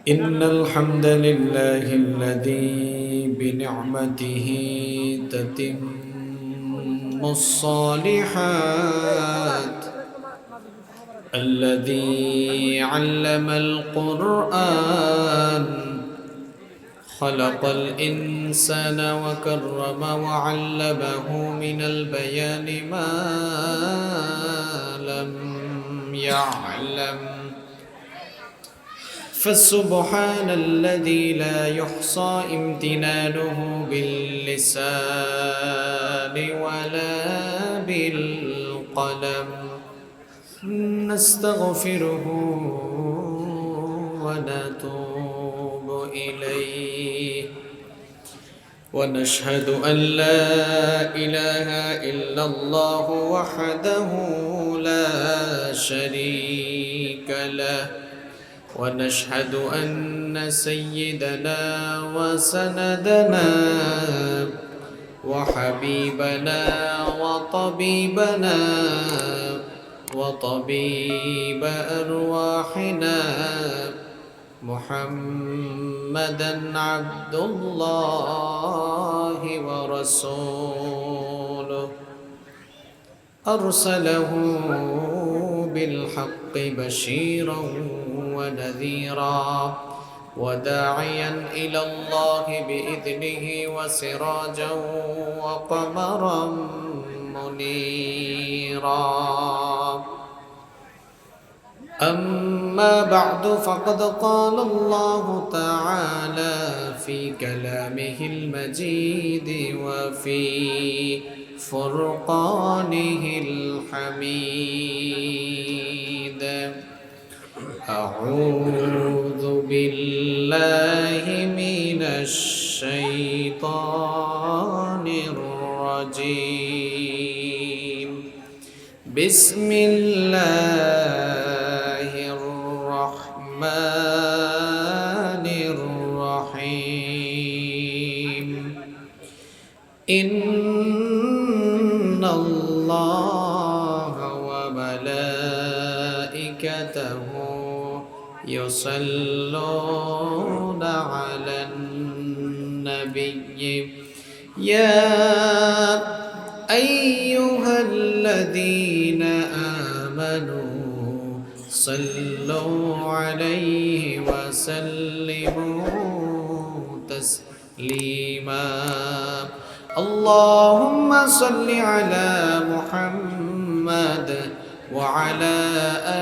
إن الحمد لله الذي بنعمته تتم الصالحات، الذي علم القرآن، خلق الإنسان وكرم وعلمه من البيان ما لم يعلم. فسبحان الذي لا يحصى امتنانه باللسان ولا بالقلم. نستغفره ونتوب إليه، ونشهد أن لا إله إلا الله وحده لا شريك له، ونشهد أن سيدنا وسندنا وحبيبنا وطبيبنا وطبيب أرواحنا محمدًا عبد الله ورسوله، أرسله بالحق بشيرا ونذيرا وداعيا إلى الله بإذنه وسراجا وقمرا منيرا. أما بعد، فقد قال الله تعالى في كلامه المجيد وفي فرقانه الحميد: أعوذ بالله من الشيطان الرجيم. بسم الله الرحمن الرحيم. إن الله وملائكته يصلون على النبي يا أيها الذين آمنوا صلوا عليه وسلموا تسليما. اللهم صل على محمد وعلى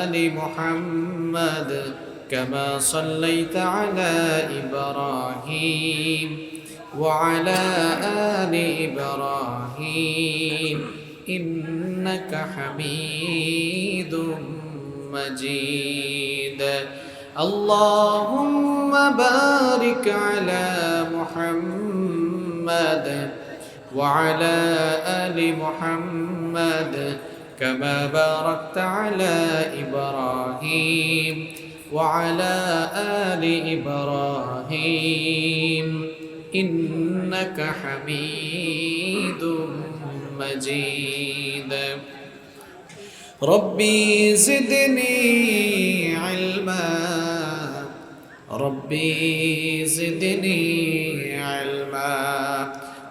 آل محمد كما صليت على إبراهيم وعلى آل إبراهيم إنك حميد مجيد. اللهم بارك على محمد وعلى آل محمد كما باركت على إبراهيم وعلى آل إبراهيم إنك حميد مجيد. ربي زدني علما، ربي زدني علما.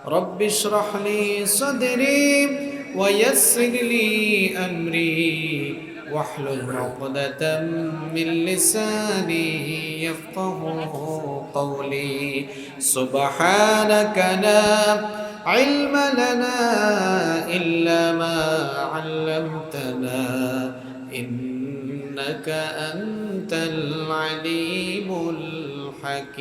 رب اشرح لي صدري ويسر لي أمري واحلل عقدة من لساني يفقه قولي. سبحانك لا علم لنا إلا ما علمتنا إنك أنت العليم الحكيم.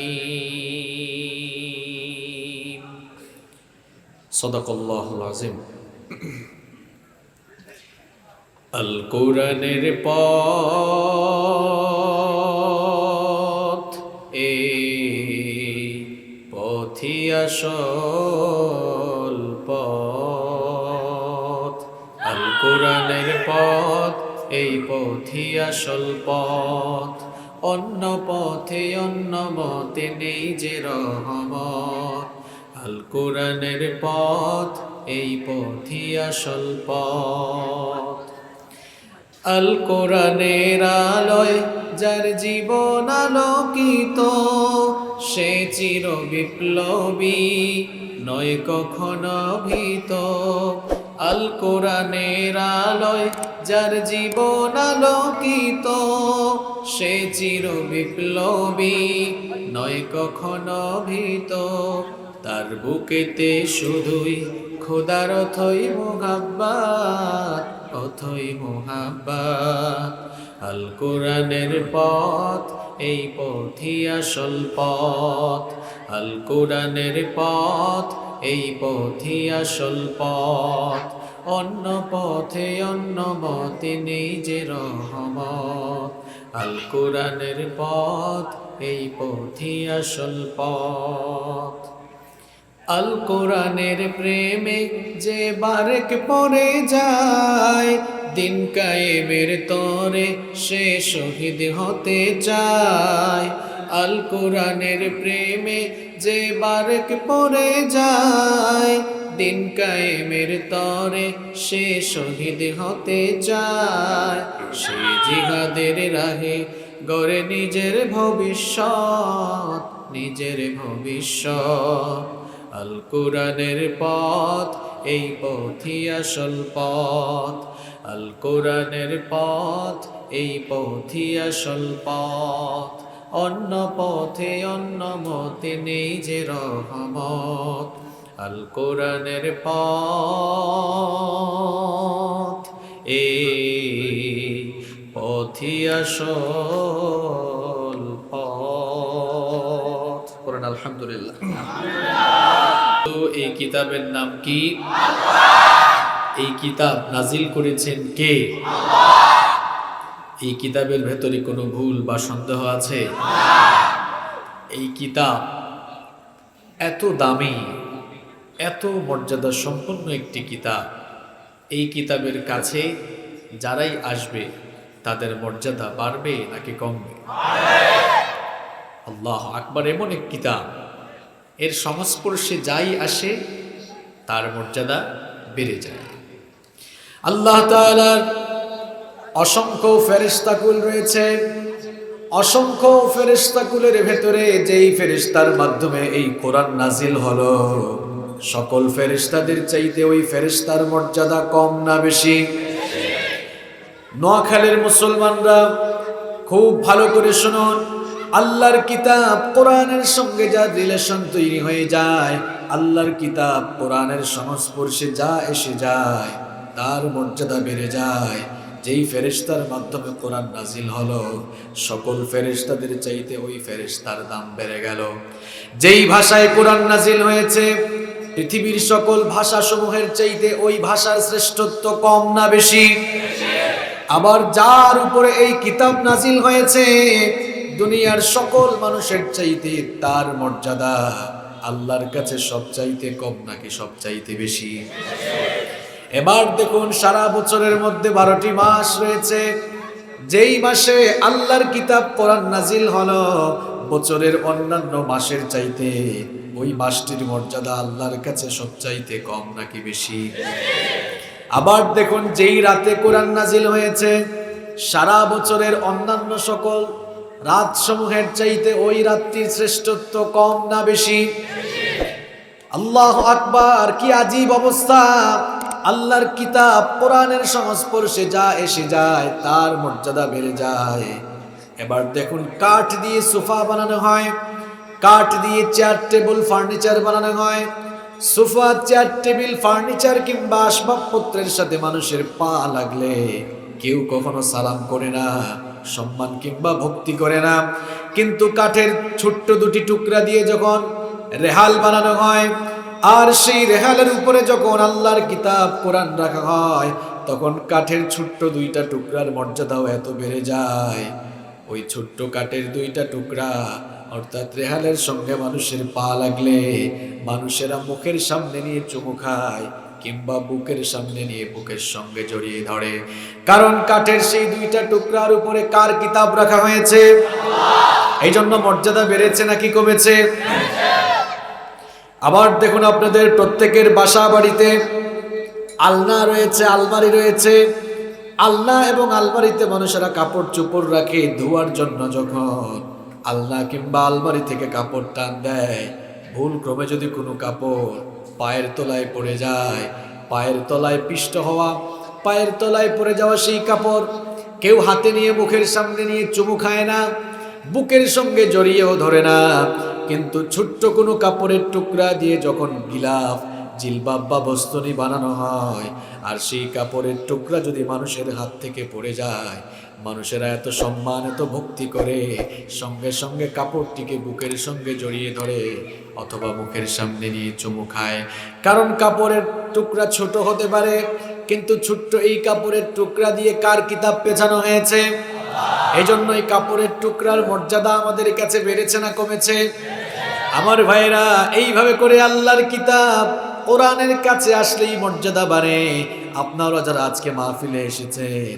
صدق الله العظيم. আল কোরআনের পথ, এই পথই আসল পথ। আল কোরআনের পথ, এই পথই আসল পথ। অন্য পথে অন্য মতে নেই যে রহমত। আল কোরআনের পথ, এই পথই আসল পথ। আল কোরআনের আলোয় যার জীবন আলোকিত, সে চির বিপ্লবী নয় কখনো ভীত। আল কোরআনের আলোয় যার জীবন আলোকিত, সে চির বিপ্লবী নয় কখনো ভীত। তার বুকেতে শুধুই খোদার অথই মোহাব্বত, অথই মোহাব্বত। আল কোরআনের পথ, এই পথই আসল পথ। আল কোরআনের পথ, এই পথই আসল পথ। অন্য পথে অন্য মতে নেই যে রহমত। আল কোরআনের পথ, এই পথই আসল পথ। আল কোরআনের প্রেমে যে বারেক পড়ে যায়, দিন কায়েমের তরে সে শহীদ হতে চায়। আল কোরআনের প্রেমে যে বারেক পড়ে যায়, দিন কায়েমের তরে সে শহীদ হতে চায়। সে জিহাদের রাহে গড়ে নিজের ভবিষ্যৎ, নিজের ভবিষ্যৎ। আল কোরআনের পথ, এই পথই আসল পথ। আল কোরআনের পথ, এই পথই আসল পথ। অন্য পথে অন্য মতে নেই যে রহমত। আল কোরআনের পথ, এই পথই আসল পথ। পড়েন আলহামদুলিল্লাহ। তো এই কিতাবের নাম কি? এই কিতাব নাজিল করেছেন কে? এই কিতাবের ভেতরে কোনো ভুল বা সন্দেহ আছে? এই কিতাব এত দামি, এত মর্যাদা সম্পন্ন একটি কিতাব। এই কিতাবের কাছে যারাই আসবে তাদের মর্যাদা বাড়বে নাকি কমবে? আল্লাহু আকবার। এমন এক কিতাব, এর সংস্পর্শে যাই আসে তার মর্যাদা বেড়ে যায়। আল্লাহ তাআলার অসংখ্য ফেরেশতাকুল রয়েছে। অসংখ্য ফেরেশতাকুলের ভেতরে যেই ফেরেশতার মাধ্যমে এই কোরআন নাজিল হলো, সকল ফেরেশতাদের চাইতে ওই ফেরেশতার মর্যাদা কম না বেশি? নোয়াখালীর মুসলমানরা খুব ভালো করে শুনুন। আল্লাহর কিতাব কোরআনের সঙ্গে যা রিলেশন তৈরি হয়ে যায়, আল্লাহর কিতাব কোরআনের সংস্পর্শে যা এসে যায়, তার মর্যাদা বেড়ে যায়। যেই ফেরেশতার মাধ্যমে কোরআন নাজিল হলো, সকল ফেরেশতাদের চাইতে ওই ফেরেশতার দাম বেড়ে গেল। যেই ভাষায় কোরআন নাজিল হয়েছে, পৃথিবীর সকল ভাষাসমূহের চাইতে ওই ভাষার শ্রেষ্ঠত্ব কম না বেশি? আবার যার উপরে এই কিতাব নাজিল হয়েছে, দুনিয়ার সকল মানুষের চাইতে তার মর্যাদা আল্লাহর কাছে সবচাইতে কম নাকি সবচাইতে বেশি? এবার দেখুন, সারা বছরের মধ্যে 12টি মাস রয়েছে। যেই মাসে আল্লাহর কিতাব কোরআন নাজিল হলো, বছরের অন্যান্য মাসের চাইতে ওই মাসটির মর্যাদা আল্লাহর কাছে সবচাইতে কম নাকি বেশি? আবার দেখুন, যেই রাতে কোরআন নাজিল হয়েছে, সারা বছরের অন্যান্য সকল রাত সমূহের চাইতে ওই রাতটির শ্রেষ্ঠত্ব কম না বেশি? আল্লাহু আকবার। কি আজীব অবস্থা! আল্লাহর কিতাব কোরআনের সংস্পর্শে যা এসে যায় তার মর্যাদা বেড়ে যায়। এবার দেখুন, কাঠ দিয়ে সোফা বানানো হয়, কাঠ দিয়ে চেয়ার টেবিল ফার্নিচার বানানো হয়। সোফা, চেয়ার টেবিল ফার্নিচার কিংবা আসবাবপত্রের সাথে মানুষের পা লাগলে কেউ কখনো সালাম করে না, সম্মান কিংবা ভক্তি করে না। কিন্তু কাঠের ছোট্ট দুটি টুকরা দিয়ে যখন রেহাল বানানো হয়, আর সেই রেহালের উপরে যখন আল্লাহর কিতাব কোরআন রাখা হয়, তখন কাঠের ছোট্ট দুইটা টুকরার মর্যাদাও এত বেড়ে যায়। ওই ছোট্ট কাঠের দুইটা টুকরা অর্থাৎ রেহালের সঙ্গে মানুষের পা লাগলে মানুষেরা মুখের সামনে নিয়ে চুমু খায় কিংবা বুকের সামনে নিয়ে বুকের সঙ্গে জড়িয়ে ধরে। কারণ কাঠের সেই দুইটা টুকরার উপরে কার কিতাব রাখা হয়েছে? এই জন্য মর্যাদা বেড়েছে নাকি কমেছে? আবার দেখুন, আপনাদের প্রত্যেকের বাসা বাড়িতে আলনা রয়েছে, আলমারি রয়েছে। আলনা এবং আলমারিতে মানুষেরা কাপড় চোপড় রাখে ধোয়ার জন্য, যখন আলনা কিংবা আলমারি থেকে কাপড় টান দেয়, ভুল ক্রমে যদি কোনো কাপড় পায়ের তলায় পড়ে যায়, পায়ের তলায় পিষ্ট হওয়া, পায়ের তলায় পড়ে যাওয়া সেই কাপড় কেউ হাতে নিয়ে মুখের সামনে নিয়ে চুমু খায় না, বুকের সঙ্গে জড়িয়েও ধরে না, কিন্তু ছোট্ট কোনো কাপড়ের টুকরা দিয়ে যখন গিলাফ, জিলবাব বা বস্তুনি বানানো হয়, আর সেই কাপড়ের টুকরা যদি মানুষের হাত থেকে পড়ে যায়, মানুষেরা এত সম্মান এত ভক্তি করে সঙ্গে সঙ্গে কাপড়টিকে বুকের সঙ্গে জড়িয়ে ধরে অথবা মুখের সামনে নিয়ে চুমু খায়। কারণ কাপড়ের টুকরা ছোট হতে পারে, কিন্তু ছোট্ট এই কাপড়ের টুকরা দিয়ে কার কিতাব পেছানো হয়েছে? এই জন্য এই কাপড়ের টুকরার মর্যাদা আমাদের কাছে বেড়েছে না কমেছে? আমার ভাইরা, এইভাবে করে আল্লাহর কিতাব কোরআনের কাছে আসলেই মর্যাদা বাড়ে। আপনারা যারা আজকে মাহফিলে এসেছেন,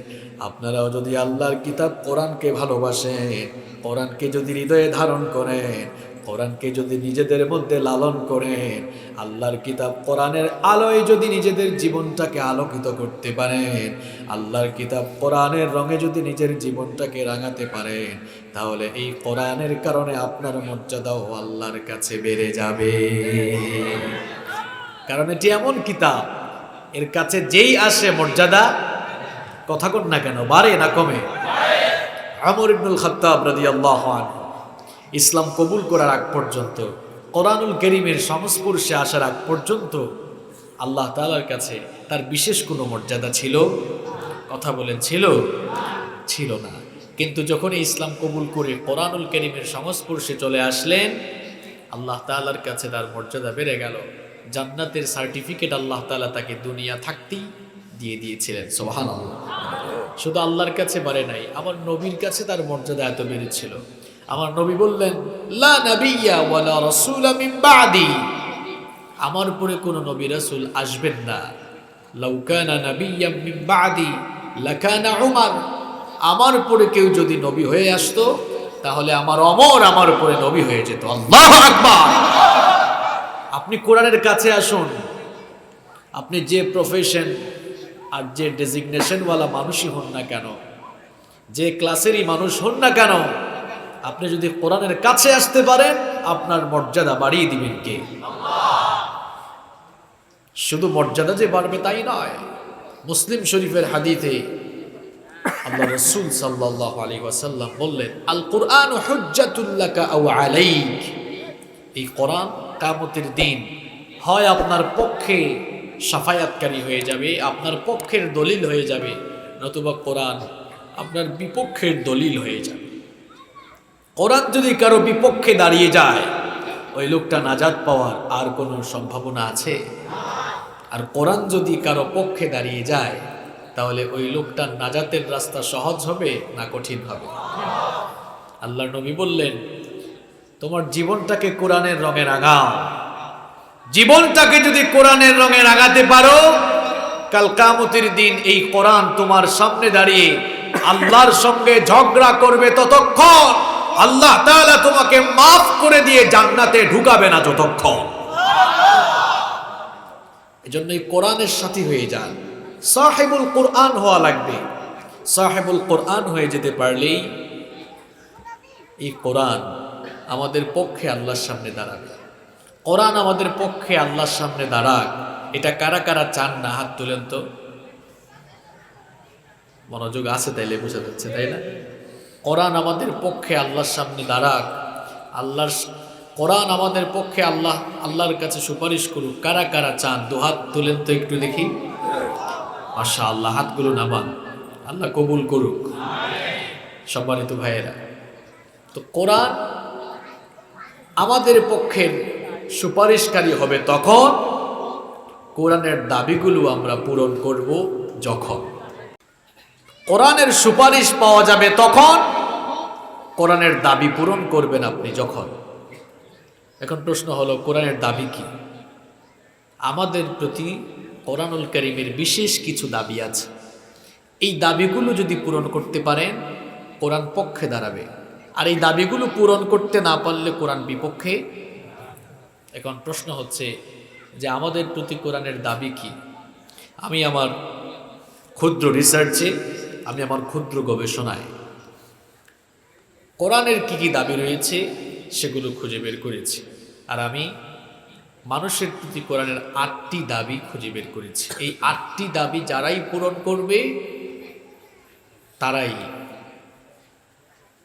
আপনারাও যদি আল্লাহর কিতাব কোরআনকে ভালোবাসেন, কোরআনকে যদি হৃদয়ে ধারণ করেন, কোরআনকে যদি নিজেদের মধ্যে লালন করেন, আল্লাহর কিতাব কোরআনের আলোয় যদি নিজেদের জীবনটাকে আলোকিত করতে পারেন, আল্লাহর কিতাব কোরআনের রঙে যদি নিজের জীবনটাকে রাঙাতে পারেন, তাহলে এই কোরআনের কারণে আপনার মর্যাদাও আল্লাহর কাছে বেড়ে যাবে। কারণ এটি এমন কিতাব, এর কাছে যেই আসে মর্যাদা, কথা কন না কেন, বাড়ে না কমে? ওমর ইবনুল খাত্তাব রাদিয়াল্লাহু আনহু ইসলাম কবুল করার আগ পর্যন্ত, কোরআনুল কারীমের সংস্পর্শে আসার আগ পর্যন্ত আল্লাহ তাআলার কাছে তার বিশেষ কোনো মর্যাদা ছিল? কথা বলেন, ছিল? ছিল না। কিন্তু যখন ইসলাম কবুল করে কোরআনুল কারীমের সংস্পর্শে চলে আসলেন, আল্লাহ তাআলার কাছে তার মর্যাদা বেড়ে গেল। জান্নাতের সার্টিফিকেট আল্লাহ তাআলা তাকে দুনিয়া থাকতেই দিয়ে দিয়েছিলেন। সুবহানাল্লাহ। শুধু আল্লাহর কাছে বাড়ে নাই, আমার নবীর কাছে তার মর্যাদা এত বেড়েছিল। আমার নবী বললেন, লা নাবিয়্যা ওয়ালা রাসূলা মিন বা'দি, আমার উপরে কোনো নবী রাসূল আসবেন না। লাউ কানা নাবিয়্যাম মিন বা'দি লাকানা উমর, আমার উপরে কেউ যদি নবী হয়ে আসতো, তাহলে আমার ওমর আমার উপরে নবী হয়ে যেত। আল্লাহু আকবার। আপনি কোরআনের কাছে আসুন, আপনি যে প্রফেশন আর যে ডেজিগনেশনওয়ালা মানুষই হন না কেন, যে ক্লাসেরই মানুষ হন না কেন, আপনি যদি কোরআনের কাছে আসতে পারেন, আপনার মর্যাদা বাড়িয়ে দিবেন কে? শুধু মর্যাদা যে বাড়বে তাই নয়। মুসলিম শরীফের হাদিসে আল্লাহ রাসূল সাল্লাল্লাহু আলাইহি ওয়াসাল্লাম বললেন, আল কুরআন হুজ্জাতুল লাকা আও আলাইক, এই কোরআন কিয়ামতের দিন হয় আপনার পক্ষে শাফায়াতকারী হয়ে যাবে, আপনার পক্ষের দলিল হয়ে যাবে, নতুবা কোরআন আপনার বিপক্ষের দলিল হয়ে যাবে। কোরআন যদি কারো বিপক্ষে দাঁড়িয়ে যায়, ওই লোকটা নাজাত পাওয়ার আর কোনো সম্ভাবনা আছে? আর কোরআন যদি কারো পক্ষে দাঁড়িয়ে যায়, তাহলে ওই লোকটার নাজাতের রাস্তা সহজ হবে না কঠিন হবে? আল্লাহর নবী বললেন, তোমার জীবনটাকে কোরআনের রঙে রাঙাও। জীবনটাকে যদি কোরআনের রঙে রাঙাতে পারো, কাল কিয়ামতের দিন এই কোরআন তোমার সামনে দাঁড়িয়ে আল্লাহর সঙ্গে ঝগড়া করবে ততক্ষণ আল্লাহ তাআলা তোমাকে মাফ করে দিয়ে জান্নাতে ঢুকাবে না যতক্ষণ। এজন্য এই কোরআনের সাথী হয়ে যান, সাহিবুল কোরআন হওয়া লাগবে। সাহিবুল কোরআন হয়ে যেতে পারলেই এই কোরআন আমাদের পক্ষে আল্লাহর সামনে দাঁড়াবে। কোরআন আমাদের পক্ষে আল্লাহর সামনে দাঁড়াক, এটা কারা কারা চান না? হাত তুলেন তো। মনোযোগ আছে তাইলে বোঝা যাচ্ছে, তাই না? কোরআন আমাদের পক্ষে আল্লাহর সামনে দাঁড়াক, আল্লাহর কোরআন আমাদের পক্ষে আল্লাহর কাছে সুপারিশ করুক। কারা কারা চান? দুহাত তুলেন তো একটু দেখি। মাশাআল্লাহ, হাতগুলো নামান, আল্লাহ কবুল করুক। সম্মানিত ভাইয়েরা, তো কোরআন আমাদের পক্ষের সুপারিশকারী হবে তখন, কোরআনের দাবিগুলো আমরা পূরণ করব যখন। কোরআনের সুপারিশ পাওয়া যাবে তখন, কোরআনের দাবি পূরণ করবেন আপনি যখন। এখন প্রশ্ন হলো, কোরআনের দাবি কি? আমাদের প্রতি কোরআনুল কারীমের বিশেষ কিছু দাবি আছে। এই দাবিগুলো যদি পূরণ করতে পারেন, কোরআন পক্ষে দাঁড়াবে। আর এই দাবিগুলো পূরণ করতে না পারলে কোরআন বিপক্ষে। এখন প্রশ্ন হচ্ছে যে আমাদের প্রতি কোরআনের দাবি কি? আমি আমার ক্ষুদ্র রিসার্চে, আমি আমার ক্ষুদ্র গবেষণায় কোরআনের কি কি দাবি রয়েছে সেগুলো খুঁজে বের করেছি। আর আমি মানুষের প্রতি কোরআনের 8টি দাবি খুঁজে বের করেছি। এই 8টি দাবি যারাই পূরণ করবে তারাই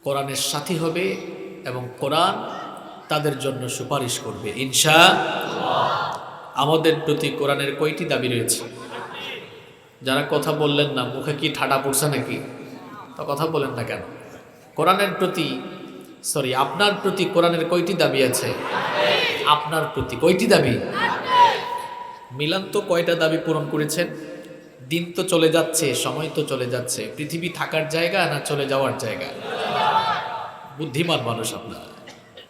কোরআনের সাথী হবে এবং কোরআন তাদের জন্য সুপারিশ করবে ইনশাআল্লাহ। আমাদের প্রতি কোরআনের কয়টি দাবি রয়েছে? যারা কথা বললেন না, মুখে কি ঠাডা পড়ছে নাকি? তা কথা বলেন না কেন? কোরআনের প্রতি আপনার প্রতি কোরআনের কয়টি দাবি আছে? আপনার প্রতি কয়টি দাবি? মিলান তো কয়টা দাবি পূরণ করেছেন? দিন তো চলে যাচ্ছে, সময় তো চলে যাচ্ছে, পৃথিবী থাকার জায়গা না চলে যাওয়ার জায়গা? বুদ্ধিমান মানুষ আপনারা,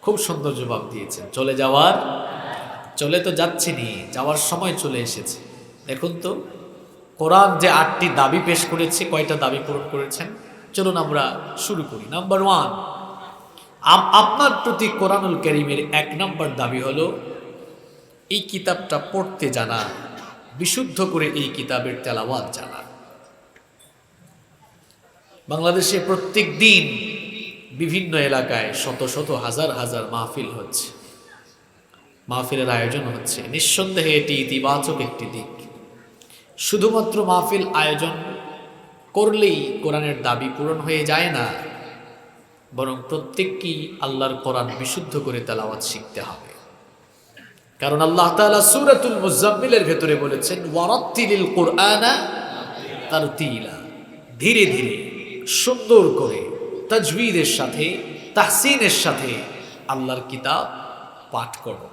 খুব সুন্দর জবাব দিয়েছেন। চলে যাওয়ার, চলে তো যাচ্ছেনি, যাওয়ার সময় চলে এসেছে। দেখুন তো কোরআন যে 8টি দাবি পেশ করেছে, কয়টা দাবি পূরণ করেছেন? চলুন আমরা শুরু করি। নাম্বার 1, আপনার প্রতি কোরআনুল কারীমের 1 নম্বর দাবি হলো এই কিতাবটা পড়তে জানা, বিশুদ্ধ করে এই কিতাবের তেলাওয়াত জানা। বাংলাদেশে প্রত্যেক দিন বিভিন্ন এলাকায় শত শত হাজার হাজার মাহফিল হচ্ছে, মাহফিলের আয়োজন হচ্ছে। নিঃসন্দেহে এটি ইতিবাচক একটি দিক। শুধুমাত্র মাহফিল আয়োজন করলেই কোরআনের দাবি পূরণ হয়ে যায় না, বরং প্রত্যেককেই আল্লাহর কোরআন বিশুদ্ধ করে তেলাওয়াত শিখতে হবে। কারণ আল্লাহ তাআলা সূরাতুল মুজাম্মিলের ভেতরে বলেছেন, ওয়ারাত্তিলিল কুরআনা তারতিলা, ধীরে ধীরে সুন্দর করে তাজবীদের সাথে, তাহসিনের সাথে আল্লাহর কিতাব পাঠ করো।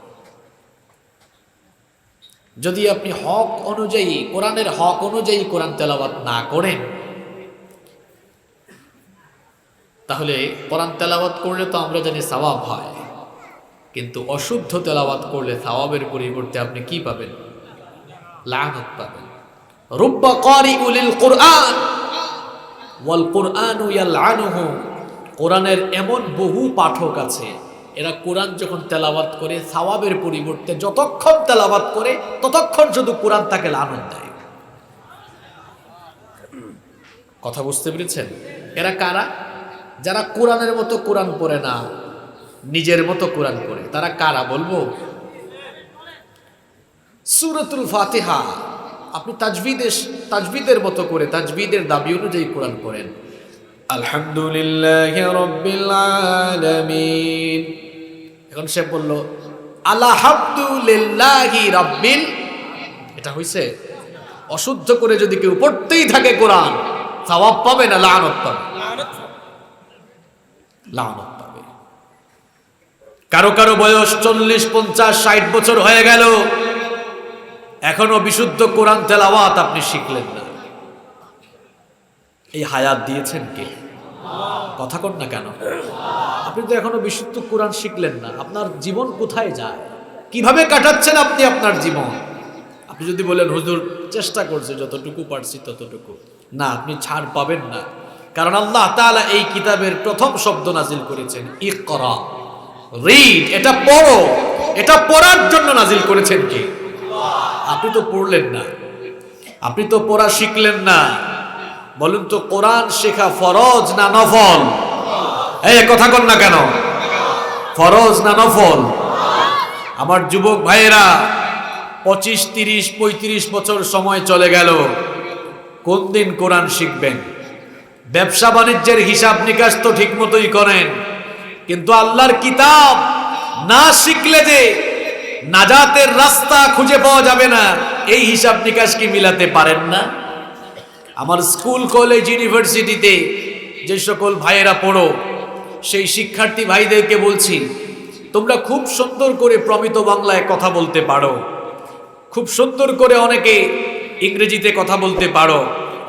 যদি আপনি হক অনুযায়ী, কোরআনের হক অনুযায়ী কোরআন তেলাওয়াত না করেন, তাহলে কোরআন তেলাওয়াত করলে তো আমরা জানি সওয়াব হয়, কিন্তু অশুদ্ধ তেলাওয়াত করলে সওয়াবের পরিবর্তে আপনি কি পাবেন? লানত পাবেন। রুব্বা কারিউল কুরআন ওয়াল কুরআনু ইয়ালআনুহু, কোরআনের এমন বহু পাঠক আছে, এরা কোরআন যখন তেলাওয়াত করে সওয়াবের পরিবর্তে যতক্ষণ তেলাওয়াত করে ততক্ষণ শুধু কোরআন তাকে লানত দেয়। কথা বুঝতে পেরেছেন? এরা কারা? যারা কোরআনের মতো কোরআন পড়ে না, নিজের মতো কোরআন পড়ে। তারা কারা বলবো? সূরাতুল ফাতিহা আপনি তাজবিদের মতো করে, তাজবিদের দাবি অনুযায়ী কোরআন পড়েন। আলহামদুলিল্লাহি রাব্বিল আলামিন। এখন সে বলল আলহামদুলিল্লাহি রাব্বিল, এটা হইছে? অশুদ্ধ করে যদি কেউ পড়তেই থাকে কোরআন, সওয়াব পাবে না লানত পাবে? লানত পাবে। কারো কারো বয়স 40, 50, 60 বছর হয়ে গেল, এখনো বিশুদ্ধ কোরআন তেলাওয়াত আপনি শিখলেন না। এই হায়াত দিয়েছেন কে? কথা কন না কেন? আপনি তো এখনো বিশুদ্ধ কোরআন শিখলেন না। আপনার জীবন কোথায় যায়? কিভাবে কাটাচ্ছেন আপনি আপনার জীবন? আপনি যদি বলেন হুজুর চেষ্টা করছে, যতটুকু পারছি ততটুকু, না, আপনি ছাড় পাবেন না। কারণ আল্লাহ তাআলা এই কিতাবের প্রথম শব্দ নাজিল করেছেন ইকরা, রিড, এটা পড়ো। এটা পড়ার জন্য নাজিল করেছেন কে? আপনি তো পড়লেন না, আপনি তো পড়া শিখলেন না। বলুন তো কোরআন শেখা ফরজ না নফল? এই কথা কন না কেন? ফরজ না নফল? আমার যুবক ভাইয়েরা, 25, 30, 35 বছর সময় চলে গেল, কোন দিন কোরআন শিখবেন? ব্যবসা বাণিজ্যের হিসাব নিকাশ তো ঠিক মতোই করেন, কিন্তু আল্লাহর কিতাব না শিখলে যে নাজাতের রাস্তা খুঁজে পাওয়া যাবে না, এই হিসাব নিকাশ কি মিলাতে পারেন না? আমার স্কুল, কলেজ, ইউনিভার্সিটিতে যে সকল ভাইয়েরা পড়ো, সেই শিক্ষার্থী ভাইদেরকে বলছি, তোমরা খুব সুন্দর করে প্রমিত বাংলায় কথা বলতে পারো, খুব সুন্দর করে অনেকে ইংরেজিতে কথা বলতে পারো,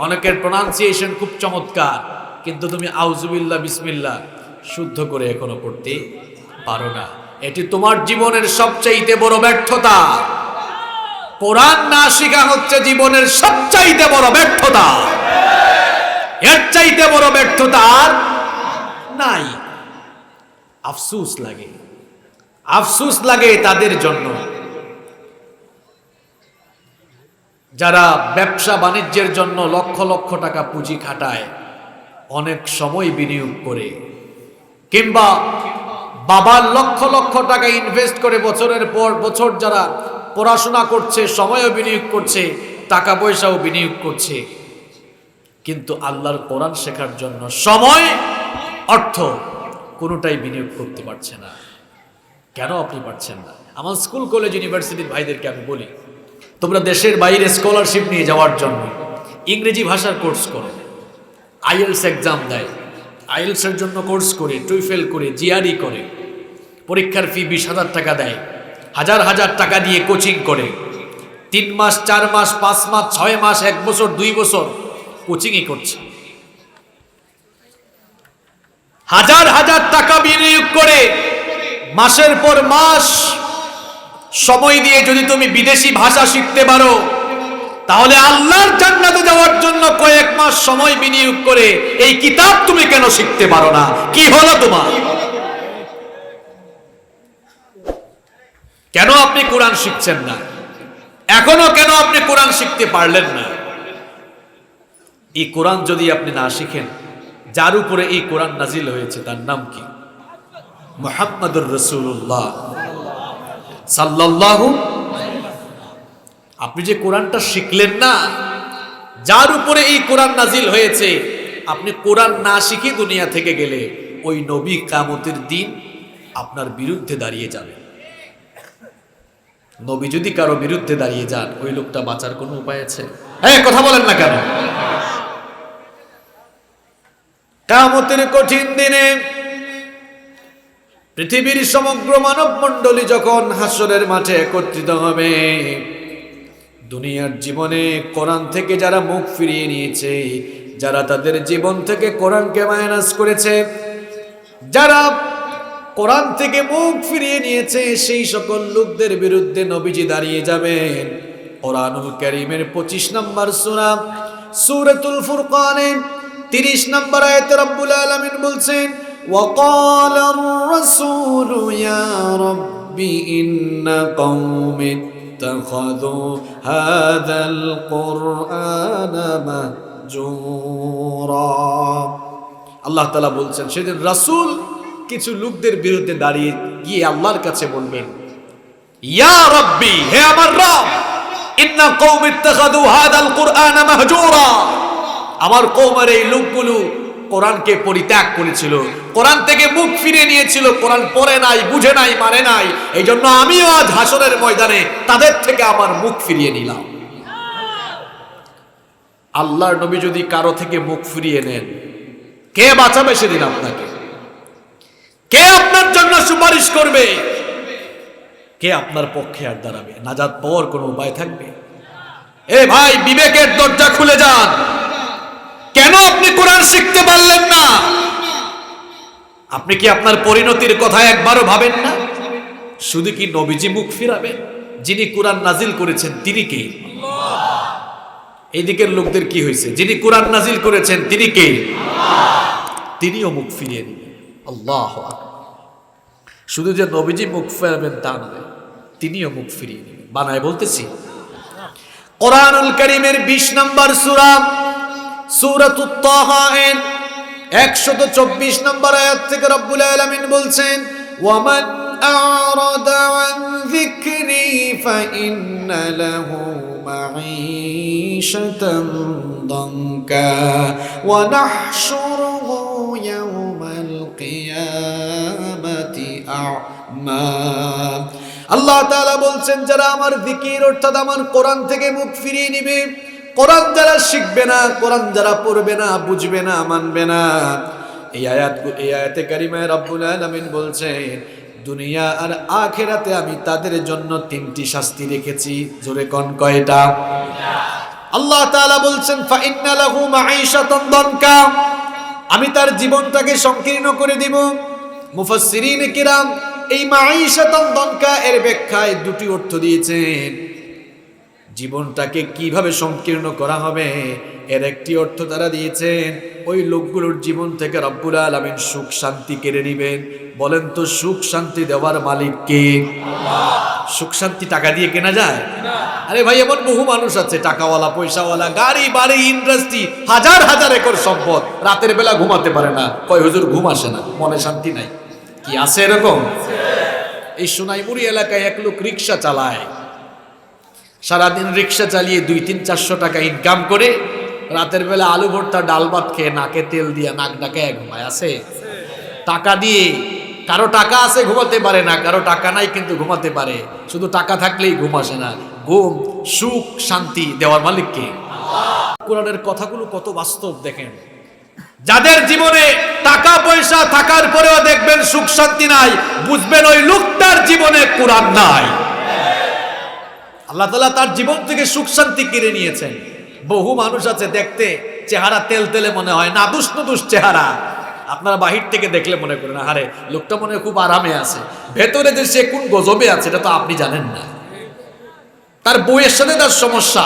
অনেকের প্রনাউন্সিয়েশন খুব চমৎকার, কিন্তু তুমি আউযুবিল্লাহ বিসমিল্লাহ শুদ্ধ করে এখনো পড়তে পারো না। এটি তোমার জীবনের সবচাইতে বড় ব্যর্থতা। কোরআন না শেখা হচ্ছে জীবনের সবচাইতে বড় ব্যর্থতা। এর চাইতে বড় ব্যর্থতা আর নাই। আফসোস লাগে, আফসোস লাগে তাদের জন্য যারা ব্যবসা বাণিজ্যের জন্য লক্ষ লক্ষ টাকা পুঁজি খাটায়, অনেক সময় বিনিয়োগ করে, কিংবা বাবার লক্ষ লক্ষ টাকা ইনভেস্ট করে বছরের পর বছর যারা পড়াশোনা করছে, সময়ও বিনিয়োগ করছে, টাকা পয়সাও বিনিয়োগ করছে, কিন্তু আল্লাহর কোরআন শেখার জন্য সময়, অর্থ কোনোটাই বিনিয়োগ করতে পারছে না। কেন আপনি পারছেন না? আমার স্কুল কলেজ ইউনিভার্সিটির ভাইদেরকে আমি বলি, তোমরা দেশের বাইরে স্কলারশিপ নিয়ে যাওয়ার জন্য ইংরেজি ভাষার কোর্স করো, আইএলস এক্সাম দেয়, আইএলসের জন্য কোর্স করে, টুইফেল করে, জিআরই করে, পরীক্ষার ফি 20,000 টাকা দেয়, হাজার হাজার টাকা দিয়ে কোচিং করে, 3 মাস 4 মাস 5 মাস 6 মাস 1 বছর 2 বছর কোচিংই করছে, হাজার হাজার টাকা বিনিয়োগ করে মাসের পর মাস সময় দিয়ে যদি তুমি বিদেশি ভাষা শিখতে পারো, তাহলে আল্লাহর জান্নাতে যাওয়ার জন্য কয়েক মাস সময় বিনিয়োগ করে এই কিতাব তুমি কেন শিখতে পারো না? কি হলো তোমার? কেন আপনি কোরআন শিখছেন না? এখনো কেন আপনি কোরআন শিখতে পারলেন না? এই কোরআন যদি আপনি না শিখেন, যার উপরে এই কোরআন নাজিল হয়েছে তার নাম কি? মুহাম্মাদুর রাসূলুল্লাহ সাল্লাল্লাহু। আপনি যে কোরআনটা শিখলেন না, যার উপরে এই কোরআন নাজিল হয়েছে, আপনি কোরআন না শিখে দুনিয়া থেকে গেলে ওই নবী কিয়ামতের দিন আপনার বিরুদ্ধে দাঁড়িয়ে যাবে। নবী যদি কারো বিরুদ্ধে দাঁড়িয়ে যান, ওই লোকটা বাঁচার কোনো উপায় আছে? হ্যাঁ, কথা বলেন না কেন? কিয়ামতের কঠিন দিনে পৃথিবীর সমগ্র মানব মণ্ডলী যখন হাসরের মাঠে একত্রিত হবে, দুনিয়ার জীবনে কোরআন থেকে যারা মুখ ফিরিয়ে নিয়েছে, যারা তাদের জীবন থেকে কোরআনকে মাইনাস করেছে, যারা কোরআন থেকে মুখ ফিরিয়ে নিয়েছে, সেই সকল লোকদের বিরুদ্ধে নবীজি দাঁড়িয়ে যাবেন। কোরআনুল কারীমের 25 নম্বর সূরা সূরাতুল ফুরকানের 30 নম্বর আয়াতে রব্বুল আলামিন বলছেন, وقال الرسول يا رب إن قومي اتخذوا هذا القرآن مهجورا। আল্লাহ তাআলা বলছেন, সেদিন রাসূল কিছু লোকদের বিরুদ্ধে দাঁড়িয়ে গিয়ে আল্লাহর কাছে বলবেন, ইয়া রাব্বি, হে আমার রব, ইন্না কওমি ইত্তাখাযু হাযাল কুরআন মাহজুরা, আমার কওমের এই লোকগুলো কোরআনকে পরিত্যাগ করেছিল, কোরআন থেকে মুখ ফিরিয়ে নিয়েছিল, কোরআন পড়ে নাই, বুঝে নাই, মানে নাই, এই জন্য আমিও আজ হাসরের ময়দানে তাদের থেকে আমার মুখ ফিরিয়ে নিলাম। আল্লাহর নবী যদি কারো থেকে মুখ ফিরিয়ে নেন, কে বাঁচাবে সেদিন আপনাকে? কে আপনার জন্য সুপারিশ করবে? কে আপনার পক্ষে আর দাঁড়াবে? নাজাত পাওয়ার কোনো উপায় থাকবে? এ ভাই, বিবেকের দরজা খুলে যান। কেন আপনি কোরআন শিখতে পারলেন না? আপনি কি আপনার পরিণতির কথা একবারও ভাবেন না? শুধু কি নবীজি মুখ ফিরাবেন? যিনি কোরআন নাজিল করেছেন তিনি কে? এই দিকের লোকদের কি হয়েছে? যিনি কোরআন নাজিল করেছেন তিনি কে? তিনিও মুখ ফিরিয়ে নেবেন। আল্লাহু আকবার। শুধু যে নবীজি মুখ ফিরাবেন তা নয়, তিনিও মুখ ফিরিয়ে নেবেন। বানায় বলতেছি, কোরআনুল কারীমের 20 নম্বর সূরা সূরাতুত তাহা এর 124 নম্বর আয়াত থেকে রব্বুল আলামিন বলছেন, ওয়ামান আ'রাদা আন যিকরি ফাইন্না লাহু মাঈশাতান দানকা ওয়া নাহশুরুহু ইয়াওমাল কিয়ামাতি আ'মা। আল্লাহ তাআলা বলছেন, যারা আমার জিকির অর্থাৎ আমার কোরআন থেকে মুখ ফিরিয়ে নেবে, কোরআন যারা শিখবে না, কোরআন যারা পড়বে না, বুঝবে না, মানবে না, এই আয়াতে কারিমায় রব্বুল আলামিন বলছেন, দুনিয়া আর আখিরাতে আমি তাদের জন্য 3টি শাস্তি রেখেছি। জোরে কোন কয়টা? আল্লাহ তাআলা বলছেন, ফাইন্না লাহু মাঈশাতান দানকা, আমি তার জীবনটাকে সংকীর্ণ করে দিব। মুফাসসিরিন কিরাম এই মাঈশাতান দানকা এর ব্যাখ্যায় 2টি অর্থ দিয়েছেন। জীবনটাকে কিভাবে সংকীর্ণ করা হবে এর একটি অর্থ তারা দিয়েছেন, ওই লোকগুলোর জীবন থেকে রব্বুল আলামিন সুখ শান্তি কেড়ে নেবেন। বলেন তো, সুখ শান্তি দেওয়ার মালিক কে? আল্লাহ। সুখ শান্তি টাকা দিয়ে কেনা যায়? আরে ভাই, এমন বহু মানুষ আছে, টাকাওয়ালা, পয়সাওয়ালা, গাড়ি বাড়ি, ইন্ডাস্ট্রি, হাজার হাজার একর সম্পদ, রাতের বেলা ঘুমাতে পারে না। কয় হুজুর ঘুম আসে না, মনে শান্তি নাই। কি আছে এরকম? এই সোনাইমুড়ি এলাকায় এক লোক রিক্সা চালায়, সারাদিন রিক্সা চালিয়ে 200-400 টাকা ইনকাম করে রাতের বেলা আলু ভর্তা ডাল ভাত খেয়ে নাকে তেল দিয়ে নাক ডাকায় ঘুমায়। আছে টাকা দিয়ে? কারো টাকা আছে ঘুমাতে পারে না, কারো টাকা নাই কিন্তু ঘুমাতে পারে। শুধু টাকা থাকলেই ঘুম আসে না। ঘুম, সুখ, শান্তি দেওয়ার মালিক কে? কোরআনের কথাগুলো কত বাস্তব দেখেন। যাদের জীবনে টাকা পয়সা থাকার পরেও দেখবেন সুখ শান্তি নাই, বুঝবেন ওই লোকটার জীবনে কোরআন নাই। আল্লাহ তাআলা তার জীবন থেকে সুখ শান্তি কেড়ে নিয়েছেন। বহু মানুষ আছে দেখতে চেহারা তেল তেলে মনে হয়, নাদুস নুদুস চেহারা। আপনারা বাহির থেকে দেখলে মনে করেন আরে লোকটা মনে হয় খুব আরামে আছে, ভেতরে যে সে কোন গজবে আছে এটা তো আপনি জানেন না। তার বউয়ের সাথে তার সমস্যা,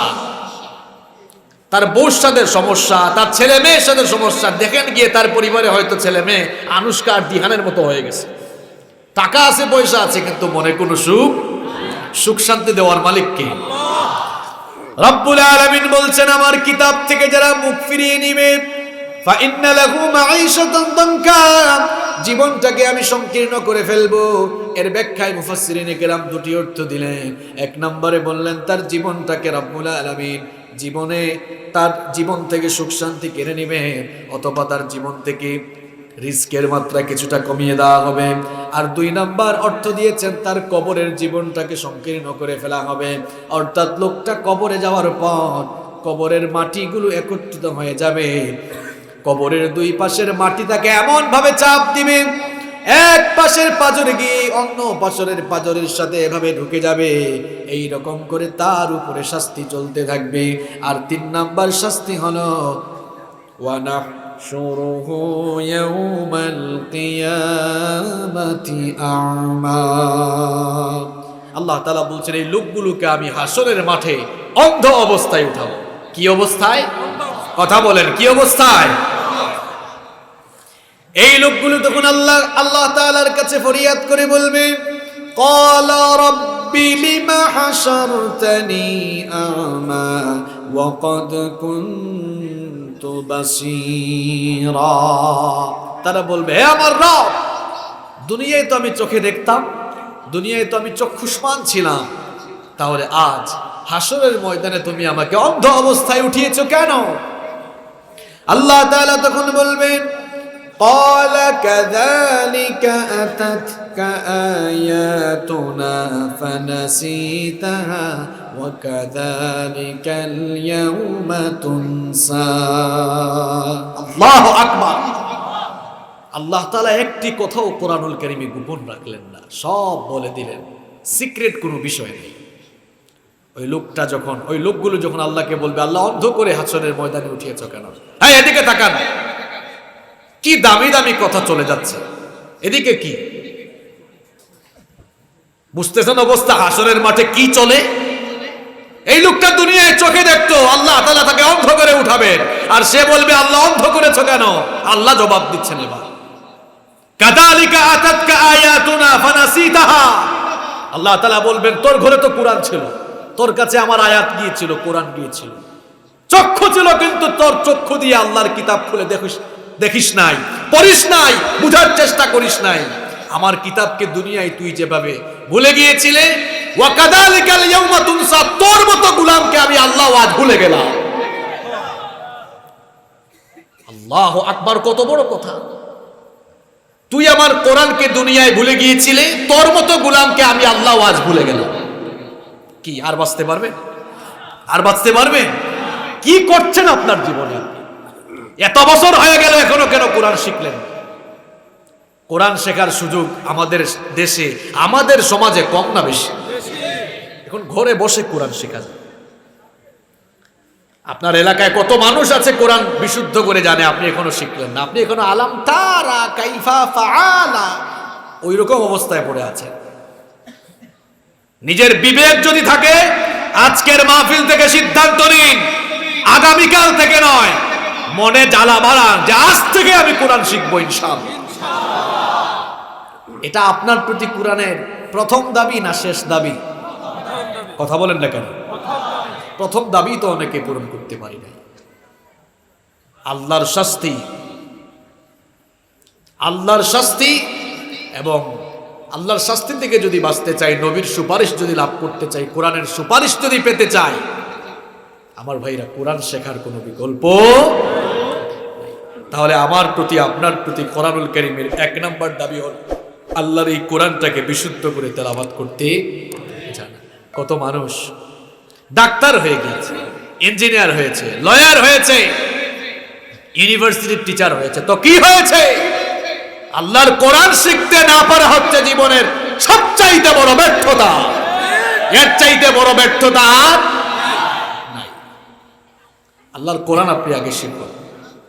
তার বউর সাথে সমস্যা, তার ছেলে মেয়ের সাথে সমস্যা। দেখেন গিয়ে তার পরিবারে হয়তো ছেলে মেয়ে আনুষ্কা আর দিহানের মতো হয়ে গেছে। টাকা আছে, পয়সা আছে, কিন্তু মনে কোনো সুখ শান্তি দেওয়ার মালিক কে? রব্বুল আলামিন বলছেন, আমার কিতাব থেকে যারা মুখ ফিরিয়ে নিবে ফাইন্না লাহু মাঈশাতান দানকা, জীবনটাকে আমি সংকীর্ণ করে ফেলবো। এর ব্যাখ্যায় মুফাসসিরিনে কেরাম দুটি অর্থ দিলেন। এক নম্বরে বললেন তার জীবনটাকে রব্বুল আলামিন তার জীবন থেকে সুখ শান্তি কেড়ে নেবে, অথবা তার জীবন থেকে রিস্কের মাত্রা কিছুটা কমিয়ে দেওয়া হবে। আর 2 নাম্বার অর্থ দিয়েছেন তার কবরের জীবনটাকে সংকীর্ণ করে ফেলা হবে। অর্থাৎ লোকটা কবরে যাওয়ার পর কবরের মাটিগুলো একত্রিত হয়ে যাবে, কবরের 2 পাশের মাটি তাকে এমন ভাবে চাপ দিবে, এক পাশের পাঁজরে গিয়ে অন্য পাশের পাঁজরের সাথে এভাবে ঢুকে যাবে। এই রকম করে তার উপরে শাস্তি চলতে থাকবে। আর 3 নাম্বার শাস্তি হলো ওয়ানাহশুরুহু ইয়াউমাল কিয়ামাতি আ'মা। আল্লাহ তাআলা বলছেন এই লোকগুলোকে আমি হাসরের মাঠে অন্ধ অবস্থায় উঠাবো। কি অবস্থায়? কথা বলেন, কি অবস্থায়? এই লোকগুলো তখন আল্লাহ তাআলার কাছে ফরিয়াদ করে বলবে, ক্বালা রাব্বি লিমা হাশারতানি আ'মা ওয়া ক্বাদ কুনতু বাসীরা। তারা বলবে, হে আমার রব, দুনিয়ায় তো আমি চোখে দেখতাম, দুনিয়ায় তো আমি চক্ষুষ্মান ছিলাম, তাহলে আজ হাসরের ময়দানে তুমি আমাকে অন্ধ অবস্থায় উঠিয়েছো কেন? আল্লাহ তাআলা তখন বলবেন, قال كذلك أتتك آياتنا فنسيتها وكذلك اليوم تنسى। الله أكبر। আল্লাহ তাআলা একটি কথাও কোরআনুল কারীমে গোপন রাখলেন না, সব বলে দিলেন, সিক্রেট কোনো বিষয় নেই। ওই লোকগুলো যখন আল্লাহকে বলবে, আল্লাহ অন্ধ করে হাসরের ময়দানে উঠিয়েছো কেন? হ্যাঁ, এদিকে তাকান, কি দামি দামি কথা চলে যাচ্ছে, এদিকে কি বুঝতেছেন অবস্থা? হাসরের মাঠে কি চলে? এই লোকটা দুনিয়ায় চোখে দেখতো, আল্লাহ তাআলা তাকে অন্ধ করে উঠাবেন, আর সে বলবে আল্লাহ অন্ধ করেছো কেন? আল্লাহ জবাব দিচ্ছেন এবার, কাযালিকা আতাতকা আয়াতুনা ফানাসিতাহা। আল্লাহ তাআলা বলবেন, তোর ঘরে তো কোরআন ছিল, তোর কাছে আমার আয়াত গিয়েছিল, কোরআন গিয়েছিল, চক্ষু ছিল, কিন্তু তোর চক্ষু দিয়ে আল্লাহর কিতাব খুলে দেখিস নাই, পড়িস নাই, বুঝার চেষ্টা করিস নাই। আমার কিতাবকে দুনিয়ায় তুই যেভাবে ভুলে গিয়েছিলে, ওয়া কাযালিকাল ইয়াউমা তুনসা, তোর মতো গোলামকে আমি আল্লাহ আজ ভুলে গেলাম। আল্লাহু আকবার, কত বড় কথা! তুই আমার কোরআনকে দুনিয়ায় ভুলে গিয়েছিলে, তোর মতো গোলামকে আমি আল্লাহ আজ ভুলে গেলাম। কি আর বাঁচতে পারবে? আর বাঁচতে পারবে? কি করছেন আপনার জীবনে? এত বছর হয়ে গেল, এখনো কেন কোরআন শিখলেন? কোরআন শেখার সুযোগ আমাদের দেশে, আমাদের সমাজে কম না বেশি? এখন ঘরে বসে কোরআন শেখা যায়। আপনার এলাকায় কত মানুষ আছে কোরআন বিশুদ্ধ করে জানে, আপনি এখনো শিখলেন না। আপনি এখনো আলাম তারা কাইফা ফাআলা ওই রকম অবস্থায় পড়ে আছেন। নিজের বিবেক যদি থাকে, আজকের মাহফিল থেকে সিদ্ধান্ত নিন, আগামীকাল থেকে নয়, মনে জ্বালা বাড়ান যে আজ থেকে আমি কোরআন শিখবো ইনশাআল্লাহ। এটা আপনার প্রতি কোরআনের প্রথম দাবি না শেষ দাবি? কথা বলেন না কেন? প্রথম দাবি তো অনেকে পূরণ করতে পারি নাই। আল্লাহর শাস্তি, আল্লাহর শাস্তি, এবং আল্লাহর শাস্তি থেকে যদি বাঁচতে চাই, নবীর সুপারিশ যদি লাভ করতে চাই, কোরআনের সুপারিশ যদি পেতে চাই, আমার ভাইরা কোরআন শেখার কোনো বিকল্প নাই। তাহলে আমার প্রতি, আপনার প্রতি কোরআনুল কারীমের 1 নম্বর দাবি হল আল্লাহর এই কোরআনটাকে বিশুদ্ধ করে তেলাওয়াত করতে জানা। কত মানুষ ডাক্তার হয়ে গেছে, ইঞ্জিনিয়ার হয়েছে, লয়ার হয়েছে, ইউনিভার্সিটির টিচার হয়েছে, তো কি হয়েছে? আল্লাহর কোরআন শিখতে না পারা হচ্ছে জীবনের সবচাইতে বড় ব্যর্থতা। এর চাইতে বড় ব্যর্থতা আর নাই। আল্লাহর কোরআন আপনি আগে শিখুন,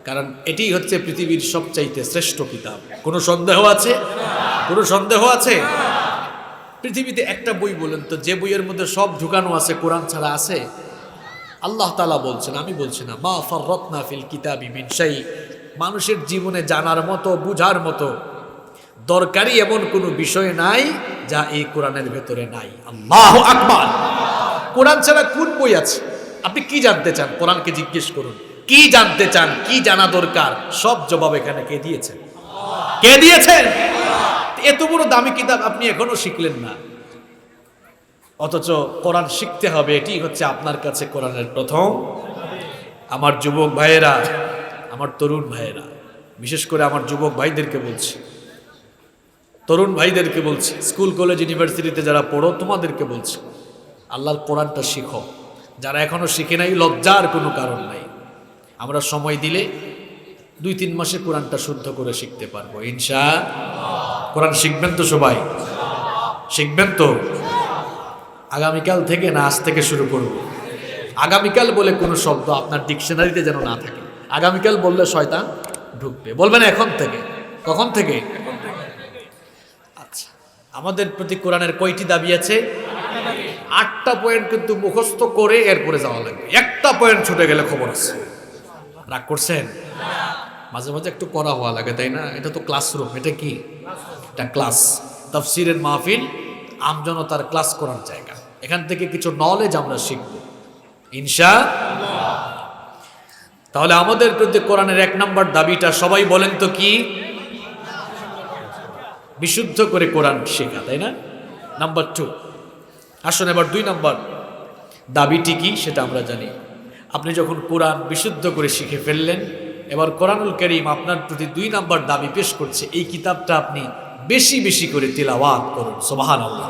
কারণ এটি হচ্ছে পৃথিবীর সবচাইতে শ্রেষ্ঠ কিতাব। কোনো সন্দেহ আছে? কোনো সন্দেহ আছে? পৃথিবীতে একটা বই বলেন তো, যে বইয়ের মধ্যে সব ঢুকানো আছে, কোরআন ছাড়া আছে? আল্লাহ তাআলা বলছেন, আমি বলছি না, মা ফাররাতনা ফিল কিতাবি মিন শাই। মানুষের জীবনে জানার মতো, বুঝার মতো দরকারি এমন কোনো বিষয় নাই যা এই কোরআনের ভেতরে নাই। আল্লাহু আকবার। কোরআন ছাড়া কোন বই আছে? আপনি কি জানতে চান? কোরআনকে জিজ্ঞেস করুন, কি জানতে চান, কি জানা দরকার? সব জবাব এখানে কে দিয়েছেন? কে দিয়েছেন? এত বড় দামি কিতাব আপনি এখনো শিখলেন না, অথচ কোরআন শিখতে হবে, এটি হচ্ছে আপনার কাছে কোরআনের প্রথম। আমার যুবক ভাইয়েরা, আমার তরুণ ভাইয়েরা, বিশেষ করে আমার যুবক ভাইদেরকে বলছি, তরুণ ভাইদেরকে বলছি, স্কুল কলেজ ইউনিভার্সিটিতে যারা পড়ো তোমাদেরকে বলছি, আল্লাহর কোরআনটা শিখো। যারা এখনো শিখে নাই, লজ্জার কোনো কারণ নাই। আমরা সময় দিলে 2-3 মাসে কোরআনটা শুদ্ধ করে শিখতে পারবো ইনশাআল্লাহ। কোরআন শিখবেন তো সবাই? শিখবেন তো? আগামীকাল থেকে না, আজ থেকে শুরু করব। আগামীকাল বলে কোনো শব্দ আপনার ডিকশনারিতে যেন না থাকে। আগামীকাল বললে শয়তান ঢুকবে। বলবেন এখন থেকে। কখন থেকে? আচ্ছা, আমাদের প্রতি কোরআনের কয়টি দাবি আছে? 8টা পয়েন্ট, কিন্তু মুখস্থ করে এরপরে যাওয়া লাগবে। একটা পয়েন্ট ছুটে গেলে খবর আছে। রাগ করছেন? মাঝে মাঝে একটু করা হওয়া লাগে, তাই না? এটা তো ক্লাসরুম। এটা কি? এটা ক্লাস। তাফসীরের মাহফিল, আমজনতার ক্লাস করার জায়গা। এখান থেকে কিছু নলেজ আমরা শিখব ইনশাআল্লাহ। তাহলে আমাদের প্রতি কোরআনের 1 নম্বর দাবিটা সবাই বলেন তো কি? বিশুদ্ধ করে কোরআন শেখা, তাই না? নাম্বার 2। আসুন এবার 2 নম্বর দাবিটি কি সেটা আমরা জানি। আপনি যখন কোরআন বিশুদ্ধ করে শিখে ফেললেন, এবার কোরআনুল কারীম আপনার প্রতি 2 নম্বর দাবি পেশ করছে, এই কিতাবটা আপনি বেশি বেশি করে তিলাওয়াত করুন। সুবহানাল্লাহ।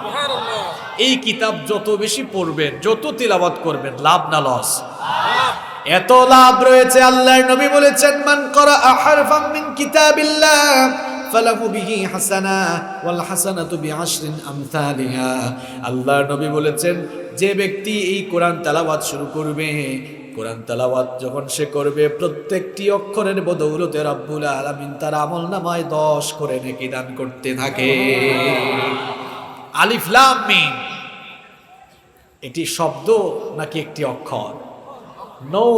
এই কিতাব যত বেশি পড়বেন, যত তিলাওয়াত করবেন, লাভ না লস? এত লাভ রয়েছে। আল্লাহর নবী বলেছেন, মান ক্বারাআ হারফাম মিন কিতাবিল্লাহ ফালাহু বিহি হাসানা ওয়াল হাসানাতু বিআশরি আমসালিহা। আল্লাহর নবী বলেছেন, যে ব্যক্তি এই কোরআন তেলাওয়াত শুরু করবে, কোরআন তেলাওয়াত যখন সে করবে, প্রত্যেকটি অক্ষরের বদৌলতে রব্বুল আলামিন তার আমলনামায় 10 করে নেকি দান করতে থাকে। আলিফ লাম মিম এটি শব্দ নাকি একটি অক্ষর? নো,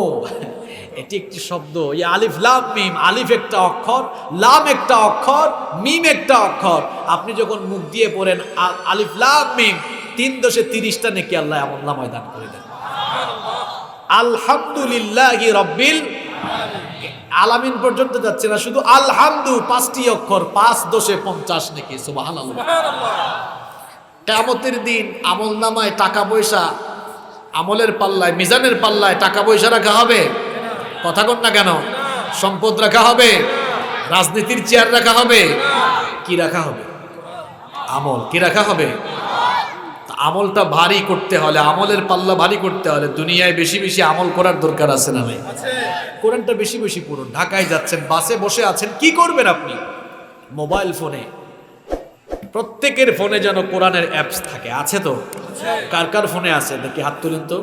এটি একটি শব্দ। এই আলিফ লাম মিম, আলিফ একটা অক্ষর, লাম একটা অক্ষর, মিম একটা অক্ষর। আপনি যখন মুখ দিয়ে পড়েন আলিফ লাম মিম, 3 দশে 30টা নেকি আল্লাহ আমলনামায় দান করে দেন। আলহামদুলিল্লাহি রাব্বিল আলামিন পর্যন্ত যাচ্ছে না, শুধু আলহামদু 5টি অক্ষর, 5 দশে 50 নেকি। সুবহানাল্লাহ। কিয়ামতের দিন আমলনামায় টাকা পয়সা, আমলের পাল্লায়, মিজানের পাল্লায় টাকা পয়সা রাখা হবে? কথা কন না কেন? সম্পদ রাখা হবে? রাজনীতির চেয়ার রাখা হবে? কি রাখা হবে? আমল। কি রাখা হবে? আমলটা ভারী করতে হলে, আমলের পাল্লা ভারী করতে হলে দুনিয়ায় বেশি বেশি আমল করার দরকার আছে না নাই? কোরআনটা বেশি বেশি পড়ুন। ঢাকায় যাচ্ছেন, বাসে বসে আছেন, কি করবেন আপনি? মোবাইল ফোনে, প্রত্যেকের ফোনে যেন কোরআনের অ্যাপস থাকে। আছে তো? কার কার ফোনে আছে দেখি হাত তুলেন তো।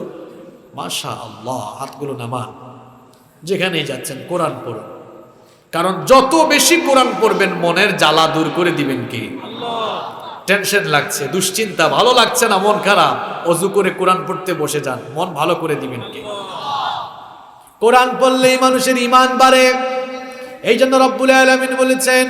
মাশাআল্লাহ, হাতগুলো নামান। যেখানেই যাচ্ছেন কোরআন পড়ুন, কারণ যত বেশি কোরআন পড়বেন মনের জ্বালা দূর করে দিবেন কে? আল্লাহ। টেনশন লাগছে, দুশ্চিন্তা, ভালো লাগছে না, মন খারাপ, ওযু করে কোরআন পড়তে বসে যান, মন ভালো করে দিবেন কে? কোরআন পড়লেই মানুষের ঈমান বাড়ে। এই জন্য রব্বুল আলামিন বলেছেন,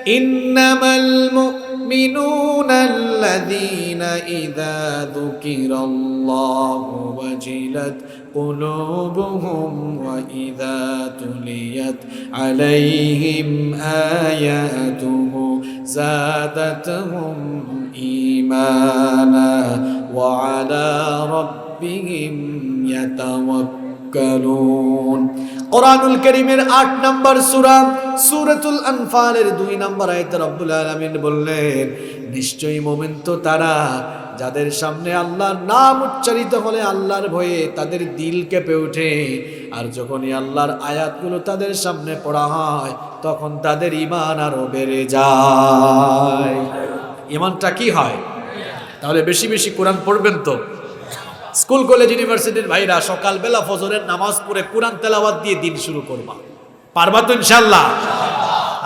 ইন্নামাল মুমিনুনা আল্লাযীনা ইযা যুকিরাল্লাহু ওয়াজিলাত قلوبهم وإذا تليت عليهم آياته زادتهم إيمانا وعلى ربهم يتوكلون কোরআনুল কারীমের ৮ নম্বর সূরা সূরাতুল আনফালের ২ নম্বর আয়াতে রব্বুল আলামিন বললেন, নিশ্চয়ই মুমিন তো তারা যাদের সামনে আল্লাহর নাম উচ্চারিত হলে আল্লাহর ভয়ে তাদের দিল কেঁপে ওঠে, আর যখনই আল্লাহর আয়াতগুলো তাদের সামনে পড়া হয় তখন তাদের ঈমান আরো বেড়ে যায়। ঈমানটা কি হয়? তাহলে বেশি বেশি কোরআন পড়বেন তো। স্কুল কলেজ ইউনিভার্সিটির ভাইরা সকালবেলা ফজরের নামাজ পড়ে কোরআন তেলাওয়াত দিয়ে দিন শুরু করবা, পারবা তো ইনশাআল্লাহ?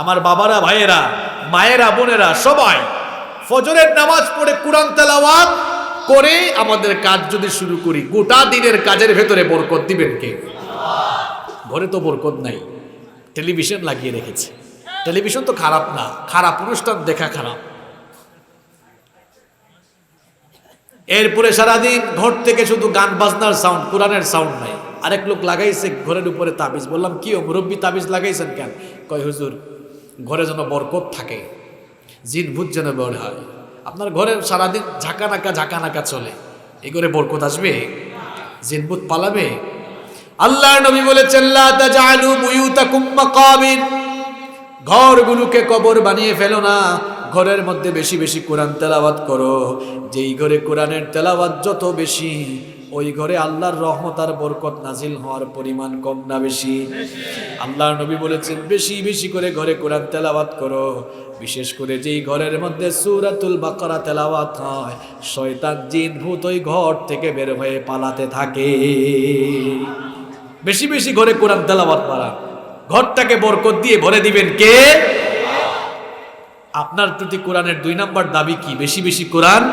আমার বাবারা, ভাইয়েরা, মায়েরা, বোনেরা সবাই ফজরের নামাজ পড়ে কোরআন তেলাওয়াত করে আমাদের কাজ যদি শুরু করি, গোটা দিনের কাজের ভেতরে বরকত দিবেন কে? ঘরে তো বরকত নাই, টেলিভিশন লাগিয়ে রেখেছে। টেলিভিশন তো খারাপ না, খারাপ অনুষ্ঠান দেখা খারাপ। এরপরে সারাদিন ঘর থেকে শুধু গান বাজনার সাউন্ড, কোরআনের সাউন্ড নাই। আরেক লোক লাগাইছে ঘরের উপরে তাবিজ। বললাম কি ও মুরব্বী, তাবিজ লাগাইছেন কেন? কয় হুজুর ঘরে যেন বরকত থাকে, জিন ভূত যেন বের হয়। আপনার ঘরে সারাদিন ঝাঁকানাকা চলে, এই ঘরে বরকত আসবে? জিন ভূত পালাবে? আল্লাহর নবী বলেছেন, লা তাজআলু বুয়ুতাকুম মাকাবির, ঘরগুলোকে কবর বানিয়ে ফেলো না, ঘরের মধ্যে বেশি বেশি কোরআন তেলাওয়াত করো। যেই ঘরে কোরআনের তেলাওয়াত যত বেশি, ওই ঘরে আল্লাহর রহমত আর বরকত নাজিল হওয়ার পরিমাণ কম না বেশি? আল্লাহর নবী বলেছেন, বেশি বেশি করে ঘরে কোরআন তেলাওয়াত করো। বিশেষ করে যেই ঘরের মধ্যে সূরাতুল বাকারা তেলাওয়াত হয়, শয়তান জিন ভূত ওই ঘর থেকে বের হয়ে পালাতে থাকে। বেশি বেশি ঘরে কোরআন তেলাওয়াত করা, ঘরটাকে বরকত দিয়ে ভরে দিবেন কে? আপনার প্রতি কোরআনের ২ নম্বর দাবি কি? বেশি বেশি কোরআন।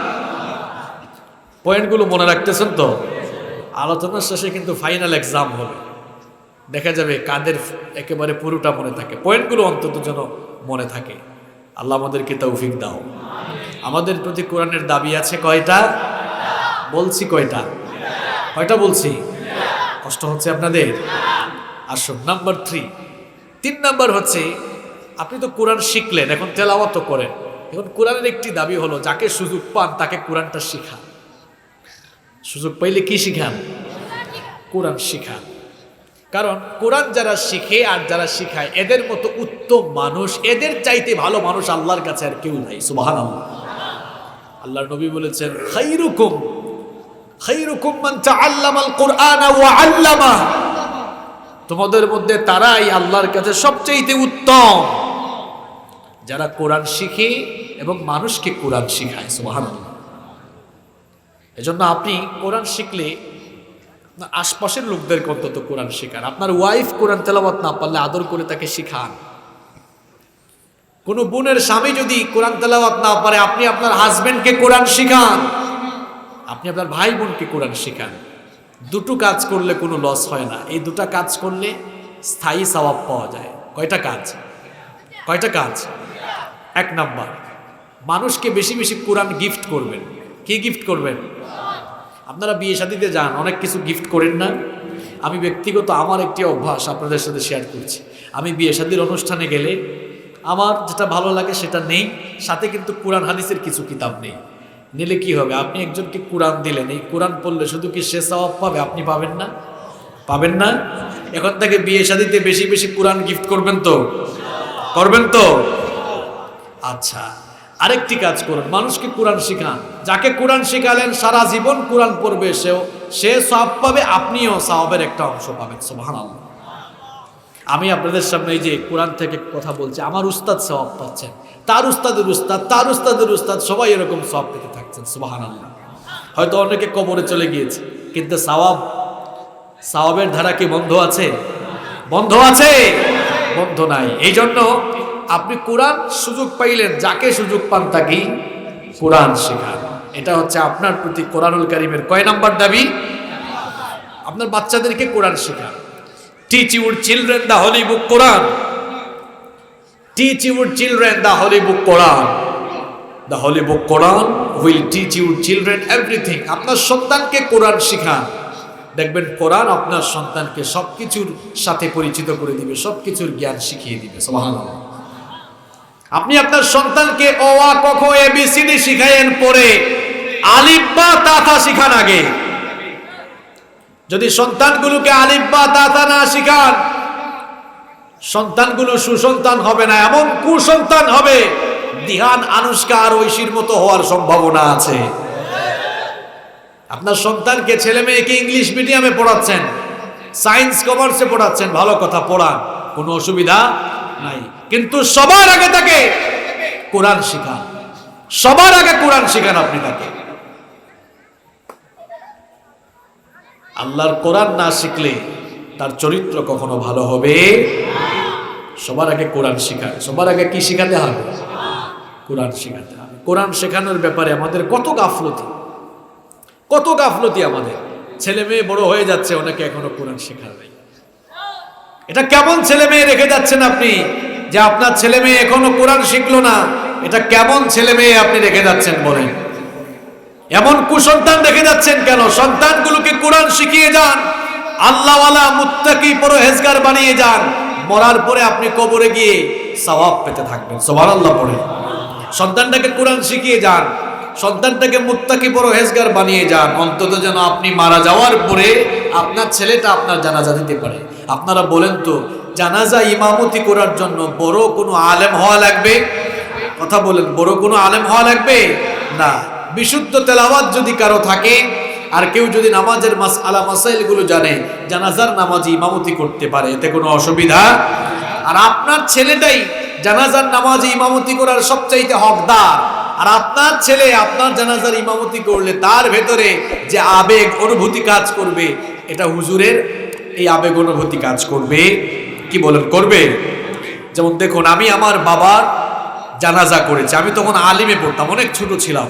পয়েন্টগুলো মনে রাখতেছেন তো? আলোচনার শেষে কিন্তু ফাইনাল এক্সাম হবে, দেখা যাবে কাদের একেবারে পুরোটা মনে থাকে। পয়েন্টগুলো অন্তত যেন মনে থাকে। আল্লাহ আমাদেরকে তৌফিক দাও। আমাদের প্রতি কোরআনের দাবি আছে কয়টা? বলছি কয়টা? কয়টা বলছি? কষ্ট হচ্ছে আপনাদের? আসুন নাম্বার ৩ নাম্বার হচ্ছে, আপনি তো কোরআন শিখলেন, এখন তেলাওয়াত করেন। এখন কোরআনের একটি দাবি হলো, যাকে সুযোগ পান তাকে কোরআনটা শিখান। সুযোগ পাইলে কি শিখান? কোরআন শিখান। কারণ কোরআন যারা শিখে আর যারা শিখায়, এদের মতো উত্তম মানুষ, এদের চাইতে ভালো মানুষ আল্লাহর কাছে আর কেউ নাই। সুবহানাল্লাহ। আল্লাহর নবী বলেছেন, খায়রুকুম মান তাআল্লামাল কুরআনা ওয়া আল্লামা, তোমাদের মধ্যে তারাই আল্লাহর কাছে সবচেয়ে উত্তম যারা কোরআন শিখে এবং মানুষকে কোরআন শিখায়। সুবহানাল্লাহ। এজন্য আপনি কোরআন শিখলে আশপাশের লোকদেরকে অন্তত কোরআন শেখান। আপনার ওয়াইফ কোরআন তেলাওয়াত না পারলে আদর করে তাকে শিখান। কোনো বোনের স্বামী যদি কোরআন তেলাওয়াত না পারে, আপনি আপনার হাজবেন্ডকে কোরআন শিখান। আপনি আপনার ভাই বোনকে কোরআন শিখান। দুটো কাজ করলে কোনো লস হয় না। এই দুটা কাজ করলে স্থায়ী সওয়াব পাওয়া যায়। কয়টা কাজ? ১ নাম্বার, মানুষকে বেশি বেশি কোরআন গিফট করবেন। কি গিফট করবেন? আপনারা বিয়ে শাদীতে যান, অনেক কিছু গিফট করেন না? আমি ব্যক্তিগত আমার একটি অভ্যাস আপনাদের সাথে শেয়ার করছি। আমি বিয়ে শাদীর অনুষ্ঠানে গেলে আমার যেটা ভালো লাগে সেটা নেই, সাথে কিন্তু কোরআন হাদিসের কিছু কিতাব নেই। নিলে কি হবে? আপনি একজনকে কোরআন দিলেন, এই কোরআন পড়লে শুধু কি সে সওয়াব পাবে? আপনি পাবেন না? পাবেন না? এখন থেকে বিয়ে শাদীতে বেশি বেশি কোরআন গিফট করবেন তো? করবেন তো? আচ্ছা, আরেকটি কাজ করুন, মানুষকে কোরআন শিখান। যাকে কোরআন শিখালেন সারা জীবন কোরআন পড়বে, সে সওয়াব পাবে, আপনিও সওয়াবের একটা অংশ পাবেন। সুবহানাল্লাহ। আমি আপনাদের সামনে এই যে কোরআন থেকে কথা বলছি, আমার উস্তাদ সওয়াব পাচ্ছেন, তার উস্তাদের উস্তাদ, তার উস্তাদের উস্তাদ, সবাই এরকম সওয়াব পেতে থাকছেন। সুবহানাল্লাহ। হয়তো অনেকে কবরে চলে গিয়েছে, কিন্তু সওয়াবের ধারা কি বন্ধ আছে? বন্ধ আছে? বন্ধ নাই। এই জন্য আপনি কোরআন সুযোগ পাইলেন, যাকে সুযোগ পান তাকেই কোরআন শেখান। এটা হচ্ছে আপনার প্রতি কোরআনুল কারীমের কয় নাম্বার দাবি? আপনার বাচ্চাদেরকে কোরআন শেখান। Teach your children the Holi book Quran. Teach your children the Holy Book Quran. The Holy Book Quran will teach your children everything. আপনার সন্তানকে কোরআন শিখান, দেখবেন কোরআন আপনার সন্তানকে সবকিছুর সাথে পরিচিত করে দিবে, সবকিছুর জ্ঞান শিখিয়ে দিবে। সুবহানাল্লাহ। আপনি আপনার সন্তানকে অ আ ক খ এ বি সি ডি শিখায়েন, পরে আলিফ বা তা থা শিখান আগে। যদি সন্তানগুলোকে আলিফ বা তা থা না শিখান, সন্তানগুলো সুসন্তান হবে না, এমন কুসন্তান হবে দিহান আনুষ্কা আর ঐশীর মতো হওয়ার সম্ভাবনা আছে। আপনার সন্তানকে, ছেলে মেয়েকে ইংলিশ মিডিয়ামে পড়াচ্ছেন, সায়েন্স কমার্সে পড়াচ্ছেন, ভালো কথা, পড়ান, কোনো অসুবিধা নাই, কিন্তু সবার আগে তাকে কোরআন শিখান, সবার আগে কোরআন শিখান আপনি তাকে। আল্লাহর কোরআন না শিখলে তার চরিত্র কখনো ভালো হবে। সবার আগে কোরআন শিখান। সবার আগে কি শিখাতে হবে? কোরআন শিখাতে হবে। কোরআন শেখানোর ব্যাপারে আমাদের কত গাফলতি, কত গাফলতি আমাদের। ছেলে মেয়ে বড় হয়ে যাচ্ছে, অনেকে এখনো কোরআন শেখার নাই। এটা কেমন ছেলে মেয়ে রেখে যাচ্ছেন আপনি, যে আপনার ছেলে মেয়ে এখনো কোরআন শিখলো না? এটা কেমন ছেলে মেয়ে আপনি রেখে যাচ্ছেন বলেন? এমন কুসন্তান রেখে যাচ্ছেন কেন? সন্তানগুলোকে কোরআন শিখিয়ে যান, আল্লাহওয়ালা মুত্তাকি পরহেজগার বানিয়ে যান। মরার পরে আপনি কবরে গিয়ে সওয়াব পেতে থাকবেন। সুবহানাল্লাহ পড়ে সন্তানটাকে কোরআন শিখিয়ে যান, সন্তানটাকে মুত্তাকি পরহেজগার বানিয়ে যান, অন্তত যেন আপনি মারা যাওয়ার পরে আপনার ছেলেটা আপনার জানাজা দিতে পারে। আপনারা বলেন তো, জানাজা ইমামতি করার জন্য বড় কোনো আলেম হওয়া লাগবে? কথা বলেন, বড় কোনো আলেম হওয়া লাগবে না। বিশুদ্ধ তেলাওয়াত যদি কারো থাকে, আর কেউ যদি নামাজের মাসআলা মাসাইলগুলো জানে, জানাজার নামাজে ইমামতি করতে পারে, এতে কোনো অসুবিধা। আর আপনার ছেলেটাই জানাজার নামাজে ইমামতি করার সবচাইতে হকদার, আর আপনার ছেলে আপনার জানাজার ইমামতি করলে তার ভেতরে যে আবেগ অনুভূতি কাজ করবে, এটা হুজুরের এই আবেগ অনুভূতি কাজ করবে। কি বলেন, করবে? যেমন দেখুন, আমি আমার বাবার জানাজা করেছি, আমি তখন আলিমে পড়তাম, অনেক ছোট ছিলাম।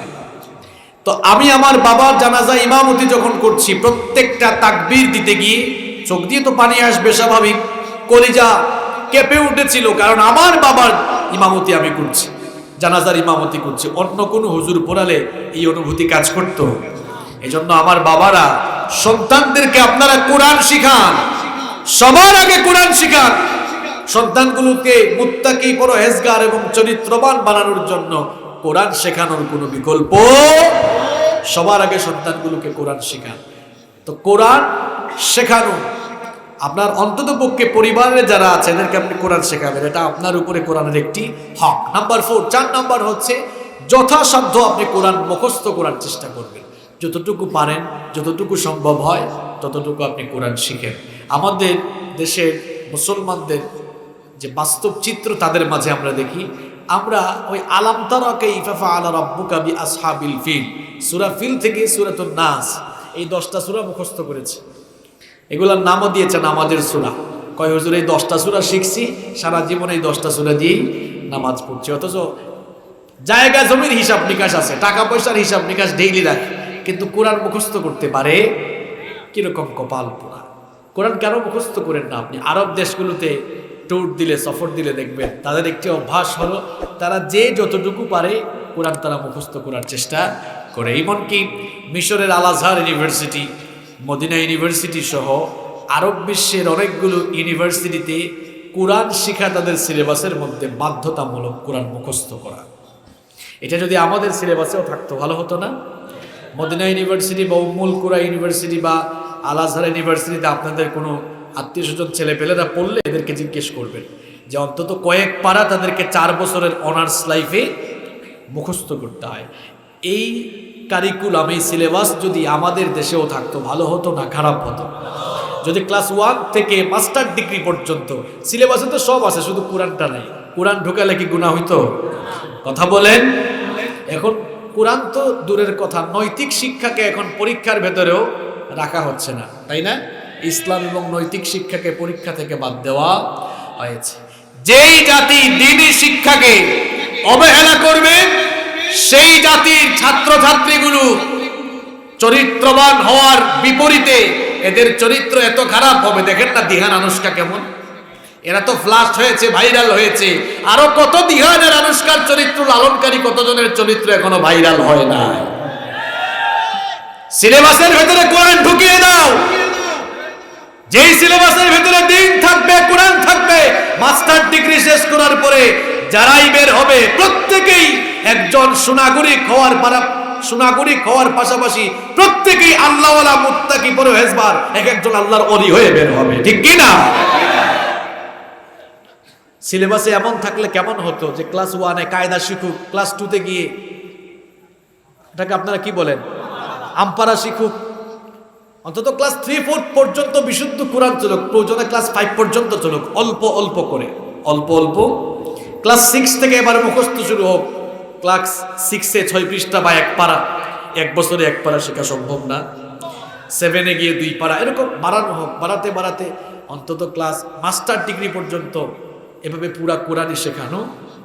তো আমি আমার বাবার জানাজা ইমামতি যখন করছি, প্রত্যেকটা তাকবীর দিতে গিয়ে চোখ দিয়ে তো পানি আসবে স্বাভাবিক, কলিজা কেঁপে উঠেছিল, কারণ আমার বাবার ইমামতি আমি করছি, জানাজার ইমামতি করছি। অন্য কোনো হুজুর পড়ালে এই অনুভূতি কাজ করতো? এই জন্য আমার বাবারা, সন্তানদেরকে আপনারা কোরআন শিখান, সবার আগে কোরআন শিখান। সন্তানগুলোকে মুত্তাকি পরহেজগার এবং চরিত্রবান বানানোর জন্য কোরআন শেখানোর কোনো বিকল্প, সবার আগে সন্তানগুলোকে কোরআন শেখান। তো কোরআন শেখানো আপনার অন্তত পক্ষে পরিবারের যারা আছে এদেরকে আপনি কোরআন শেখাবেন, এটা আপনার উপরে কোরআনের একটি হক। নাম্বার 4, 4 নাম্বার হচ্ছে যথাসাধ্য আপনি কোরআন মুখস্থ করার চেষ্টা করবেন। যতটুকু পারেন, যতটুকু সম্ভব হয় ততটুকু আপনি কোরআন শিখেন। আমাদের দেশের মুসলমানদের যে বাস্তব চিত্র তাদের মাঝে আমরা দেখি, আমরা ওই আলাম তারা কাইফা ফাআলা রাব্বুকা বিআসহাবিল ফিল, সূরা ফিল থেকে সূরাতুন নাস, এই 10টা সূরা মুখস্থ করেছে। এগুলোর নামও দিয়েছে নামাজের সূরা। কয় হুজুর এই 10টা সূরা শিখছি, সারা জীবন এই 10টা সূরা দিয়েই নামাজ পড়ছি। অথচ জায়গা জমির হিসাব নিকাশ আছে, টাকা পয়সার হিসাব নিকাশ ডেইলি রাখে, কিন্তু কোরআন মুখস্থ করতে পারে? কিরকম কপাল পোড়া! কোরআন কেন মুখস্থ করেন না আপনি? আরব দেশগুলোতে ট্যুর দিলে, সফর দিলে দেখবেন তাদের একটি অভ্যাস হলো, তারা যে যতটুকু পারে কোরআন তারা মুখস্থ করার চেষ্টা করে। এমনকি মিশরের আল আজহার ইউনিভার্সিটি, মদিনা ইউনিভার্সিটি সহ আরব বিশ্বের অনেকগুলো ইউনিভার্সিটিতে কোরআন শিক্ষা তাদের সিলেবাসের মধ্যে বাধ্যতামূলক, কোরআন মুখস্থ করা। এটা যদি আমাদের সিলেবাসেও থাকতো ভালো হতো না? মদিনা ইউনিভার্সিটি বা উম্মুল কুরা ইউনিভার্সিটি বা আল আজহার ইউনিভার্সিটিতে আপনাদের কোনো আত্মীয় স্বজন ছেলেপেলেরা পড়লে এদেরকে জিজ্ঞেস করবেন যে অন্তত কয়েক পারা তাদেরকে 4 বছরের অনার্স লাইফে মুখস্থ করতে হয়। এই কারিকুলাম, এই সিলেবাস যদি আমাদের দেশেও থাকতো ভালো হতো না খারাপ হতো? যদি ক্লাস 1 থেকে মাস্টার ডিগ্রি পর্যন্ত সিলেবাসে তো সব আছে, শুধু কোরআনটা নাই। কোরআন ঢোকালে কি গুনাহ হইতো? কথা বলেন। এখন কোরআন তো দূরের কথা, নৈতিক শিক্ষাকে এখন পরীক্ষার ভেতরেও রাখা হচ্ছে না, তাই না? ইসলাম এবং নৈতিক শিক্ষাকে পরীক্ষা থেকে বাদ দেওয়া হয়েছে। যেই জাতি দ্বীনি শিক্ষাকে অবহেলা করবে, সেই জাতির ছাত্রছাত্রীগুলো চরিত্রবান হওয়ার বিপরীতে এদের চরিত্র এত খারাপ হবে। দেখেন না দিহান আনুষ্কা কেমন? এরা তো ফ্লাশ হয়েছে, ভাইরাল হয়েছে, আরো কত দিহানের আনুষ্কার চরিত্র, লালনকারী কতজনের চরিত্র এখনো ভাইরাল হয় না। সিলেবাসের ভেতরে কোরআন ঢুকিয়ে দাও, যেই সিলেবাসের ভেতরে দিন থাকবে, কোরআন থাকবে, মাস্টার ডিগ্রি শেষ করার পরে যারাই বের হবে প্রত্যেকেই একজন সুনাগরিক হওয়ার পাশাপাশি প্রত্যেকেই আল্লাহওয়ালা মুত্তাকি পরহেজগার এক একজন আল্লাহর ওলি হয়ে বের হবে, ঠিক কি না? সিলেবাসে এমন থাকলে কেমন হতো যে ক্লাস 1-এ কায়দা শিখুক, ক্লাস 2-তে গিয়ে এটাকে আপনারা কি বলেন, আমপারা শিখুক, অন্তত ক্লাস 3-4 পর্যন্ত বিশুদ্ধ কোরআন চলুক, প্রয়োজনে ক্লাস 5 পর্যন্ত চলুক, অল্প অল্প করে, অল্প অল্প। ক্লাস 6 থেকে এবার মুখস্থ শুরু হোক, ক্লাস 6-এ 6 পৃষ্ঠা বা 1 পারা, 1 বছরে 1 পারা শেখা সম্ভব না, 7-এ গিয়ে 2 পারা, এরকম বাড়ানো হোক, বাড়াতে বাড়াতে অন্তত ক্লাস মাস্টার ডিগ্রি পর্যন্ত এভাবে পুরা কোরআনই শেখানো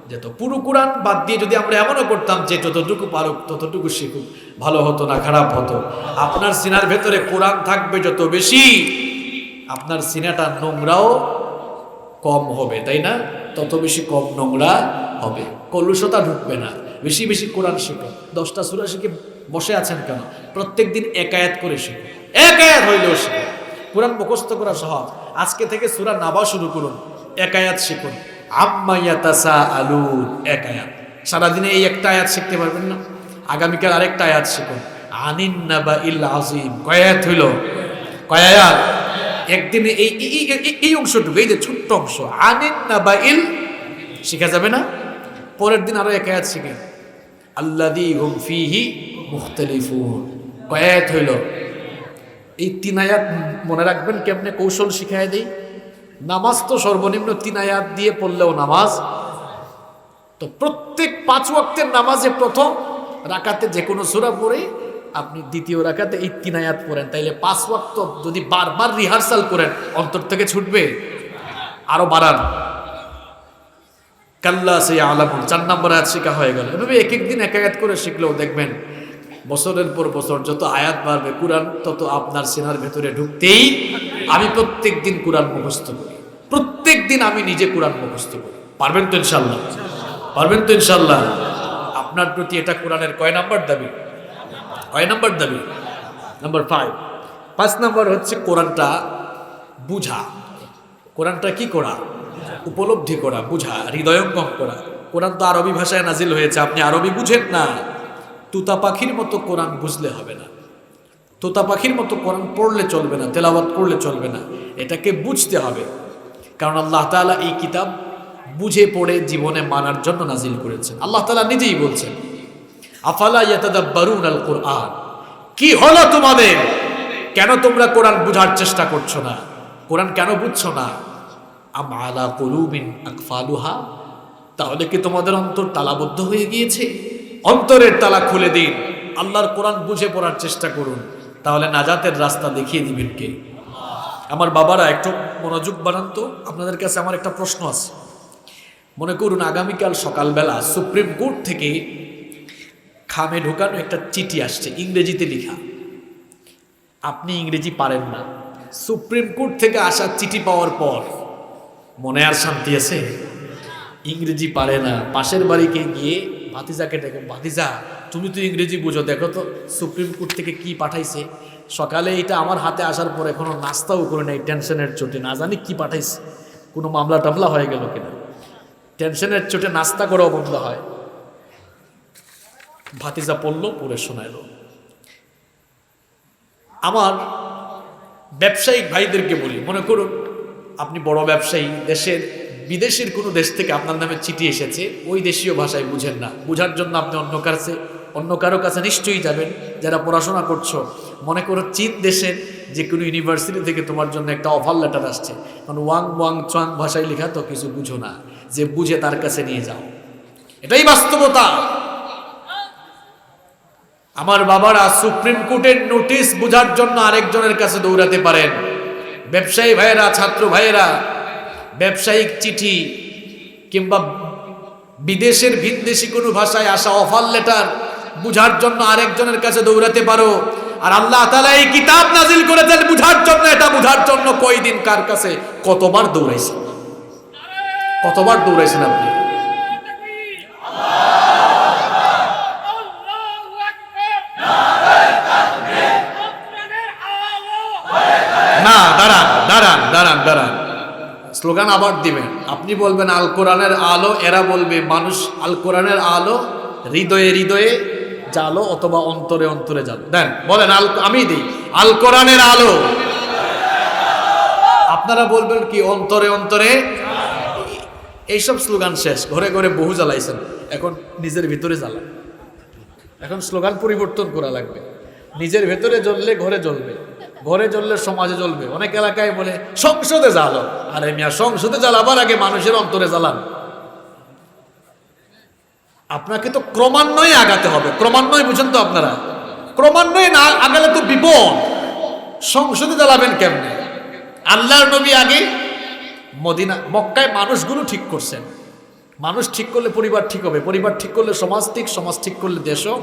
যেত। পুরো কোরআন বাদ দিয়ে যদি আমরা এমনও করতাম যে যতটুকু পারুক ততটুকু শিখুক, ভালো হতো না খারাপ হতো? আপনার সিনার ভেতরে কোরআন থাকবে যত বেশি, আপনার সিনাটা নোংরাও কম হবে, তাই না? তত বেশি কম নোংরা হবে, কলুষতা ঢুকবে না। বেশি বেশি কোরআন শিখো। 10টা সূরা শিখে বসে আছেন কেন? প্রত্যেকদিন এক আয়াত করে শিখো, এক আয়াত হইলেও শিখো। কোরআন মুখস্থ করা সহজ। আজকে থেকে সূরা নাবা শুরু করুন, এক আয়াত শিখুন। আম্মা ইয়াতাসাআলুন, এক আয়াত। সারাদিনে এই একটা আয়াত শিখতে পারবেন না? আগামীকাল আরেকটা আয়াত শিখুন। আনিন নাবাইল আযীম, কয় আয়াত হইল? কয় আয়াত? একদিনে এই অংশটুকু, এই যে ছোট্ট অংশ আনিন নাবাইল শিখা যাবে না? পরের দিন আরো এক আয়াত শিখেন, আল্লাযী হুম ফীহি মুখতালিফুন, কয় আয়াত হইল? এই 3 আয়াত মনে রাখবেন কেমনে, কৌশল শিখায় দেই। নামাজ তো সর্বনিম্ন 3 আয়াত দিয়ে পড়লেও নামাজ। তো প্রত্যেক 5 ওয়াক্তের নামাজে প্রথম রাকাতে যে কোনো সূরা পড়ে আপনি দ্বিতীয় রাকাতে এই 3 আয়াত পড়েন, তাইলে 5 ওয়াক্ত যদি বারবার রিহার্সাল করেন অন্তর থেকে ছুটবে। আরো বাড়ান, কাল্লা সায়ালামুন, 4 নম্বর আয়াত শিখা হয়ে গেল। এভাবে এক এক দিন এক আয়াত করে শিখলেও দেখবেন বছরের পর বছর যত আয়াত বাড়বে কোরআন তত আপনার সিনার ভেতরে ঢুকতেই। আমি প্রত্যেক দিন কোরআন মুখস্থ করি, প্রত্যেক দিন আমি নিজে কোরআন মুখস্থ করি। পারবেন তো ইনশাল্লাহ? পারবেন তো ইনশাল্লাহ? আপনার প্রতি এটা কোরআনের কয় নাম্বার দাবি? কয় নাম্বার দাবি? নাম্বার 5। 5 নাম্বার হচ্ছে কোরআনটা বুঝা। কোরআনটা কি করা? উপলব্ধি করা, বুঝা, হৃদয়ঙ্গম করা। কোরআন তো আরবি ভাষায় নাজিল হয়েছে, আপনি আরবি বুঝেন না, তোতা পাখির মতো কোরআন বুঝলে হবে না। তোতা পাখির মতো কোরআন পড়লে চলবে না, তেলাওয়াত করলে চলবে না, এটাকে বুঝতে হবে। কারণ আল্লাহ তাআলা এই কিতাব বুঝে পড়ে জীবনে মানার জন্য নাজিল করেছেন। আল্লাহ তাআলা নিজেই বলছেন, আফালা ইয়াতাদাব্বারুনাল কুরআন, কি হলো তোমাদের? কেন তোমরা কোরআন বুঝার চেষ্টা করছো না? কোরআন কেন বুঝছো না? আম আলা কুলুবিন আকফালুহা, তাহলে কি তোমাদের অন্তর তালাবদ্ধ হয়ে গিয়েছে? অন্তরের তালা খুলে দিন, আল্লাহর কোরআন বুঝে পড়ার চেষ্টা করুন, তাহলে নাজাতের রাস্তা দেখিয়ে দিবেন কে? আমার বাবারা একটু মনোযোগ বানান তো। আপনাদের কাছে আমার একটা প্রশ্ন আছে। মনে করুন আগামীকাল সকালবেলা সুপ্রিম কোর্ট থেকে খামে ঢোকানো একটা চিঠি আসছে, ইংরেজিতে লেখা। আপনি ইংরেজি পারেন না, সুপ্রিম কোর্ট থেকে আসা চিঠি পাওয়ার পর মনে আর শান্তি আছে? ইংরেজি পারে না, পাশের বাড়িকে গিয়ে ভাতিজাকে ডেকে, ভাতিজা তুমি তো ইংরেজি বুঝো, দেখো তো সুপ্রিম কোর্ট থেকে কি পাঠাইছে। সকালে এটা আমার হাতে আসার পর এখনো নাস্তাও করে নেই, টেনশনের চোটে, না জানি কি পাঠাইছে, কোনো মামলা টামলা হয়ে গেল কিনা। টেনশনের চোটে নাস্তা করাও বন্ধ হয়। ভাতিজা পড়লো, পড়ে শোনাইলো। আমার ব্যবসায়িক ভাইদেরকে বলি, মনে করুন আপনি বড় ব্যবসায়ী, বিদেশের কোনো দেশ থেকে আপনার নামে চিঠি এসেছে, ওই দেশীয় ভাষায় বুঝেন না, বুঝার জন্য আপনি অন্য কারো কাছে নিশ্চয়ই যাবেন। যারা পড়াশোনা করছো, মনে করো চীন দেশের যে কোনো ইউনিভার্সিটি থেকে তোমার জন্য একটা অফার লেটার আসছে, কারণ ওয়াং ওয়াং চোয়াং ভাষায় লেখা তো কিছু বুঝো না, যে বুঝে তার কাছে নিয়ে যাও, এটাই বাস্তবতা। আমার বাবারা সুপ্রিম কোর্টের নোটিশ বোঝার জন্য আরেকজনের কাছে দৌড়াতে পারেন। ব্যবসায়ী ভাইয়েরা, ছাত্র ভাইয়েরা, ব্যবসায়িক চিঠি কিংবা বিদেশের ভিনদেশি কোনো ভাষায় আসা অফার লেটার বুঝার জন্য আরেকজনের কাছে দৌড়াতে পারো। আর আল্লাহ তাআলা এই কিতাব নাজিল করেছেন বুঝার জন্য। এটা বুঝার জন্য কয়দিন কার কাছে কতবার দৌড়াইছে? কতবার দৌড়াইছেন আপনি? না, দাঁড়ান দাঁড়ান দাঁড়ান দাঁড়ান, স্লোগান আবার দিবেন। আপনি বলবেন আল কোরআনের আলো, এরা বলবে মানুষ আল কোরআনের আলো হৃদয়ে হৃদয়ে জালো অথবা অন্তরে অন্তরে জালো। দেন বলেন, আমি দিই আল কোরআনের আলো, আপনারা বলবেন কি অন্তরে অন্তরে। এইসব স্লোগান শেষ, ঘরে ঘরে বহু জ্বালাইছেন, এখন নিজের ভিতরে জ্বালান। এখন স্লোগান পরিবর্তন করা লাগবে। নিজের ভেতরে জ্বললে ঘরে জ্বলবে, ঘরে জ্বললে সমাজে জ্বলবে। অনেক এলাকায় বলে সংসদে জ্বালো, আরে মিয়া সংসদে জ্বালাবার আগে মানুষের অন্তরে জ্বালান। আপনাকে তো ক্রমান্বয়ে আগাতে হবে, ক্রমান্বয়ে বুঝেন তো আপনারা, ক্রমান্বয়ে না আগালে তো বিপদ। সংসদে জ্বালাবেন কেমনে? আল্লাহর নবী আগে মক্কায় মানুষগুলো ঠিক করছেন। মানুষ ঠিক করলে পরিবার ঠিক হবে, পরিবার ঠিক করলে সমাজ ঠিক, সমাজ ঠিক করলে দেশও।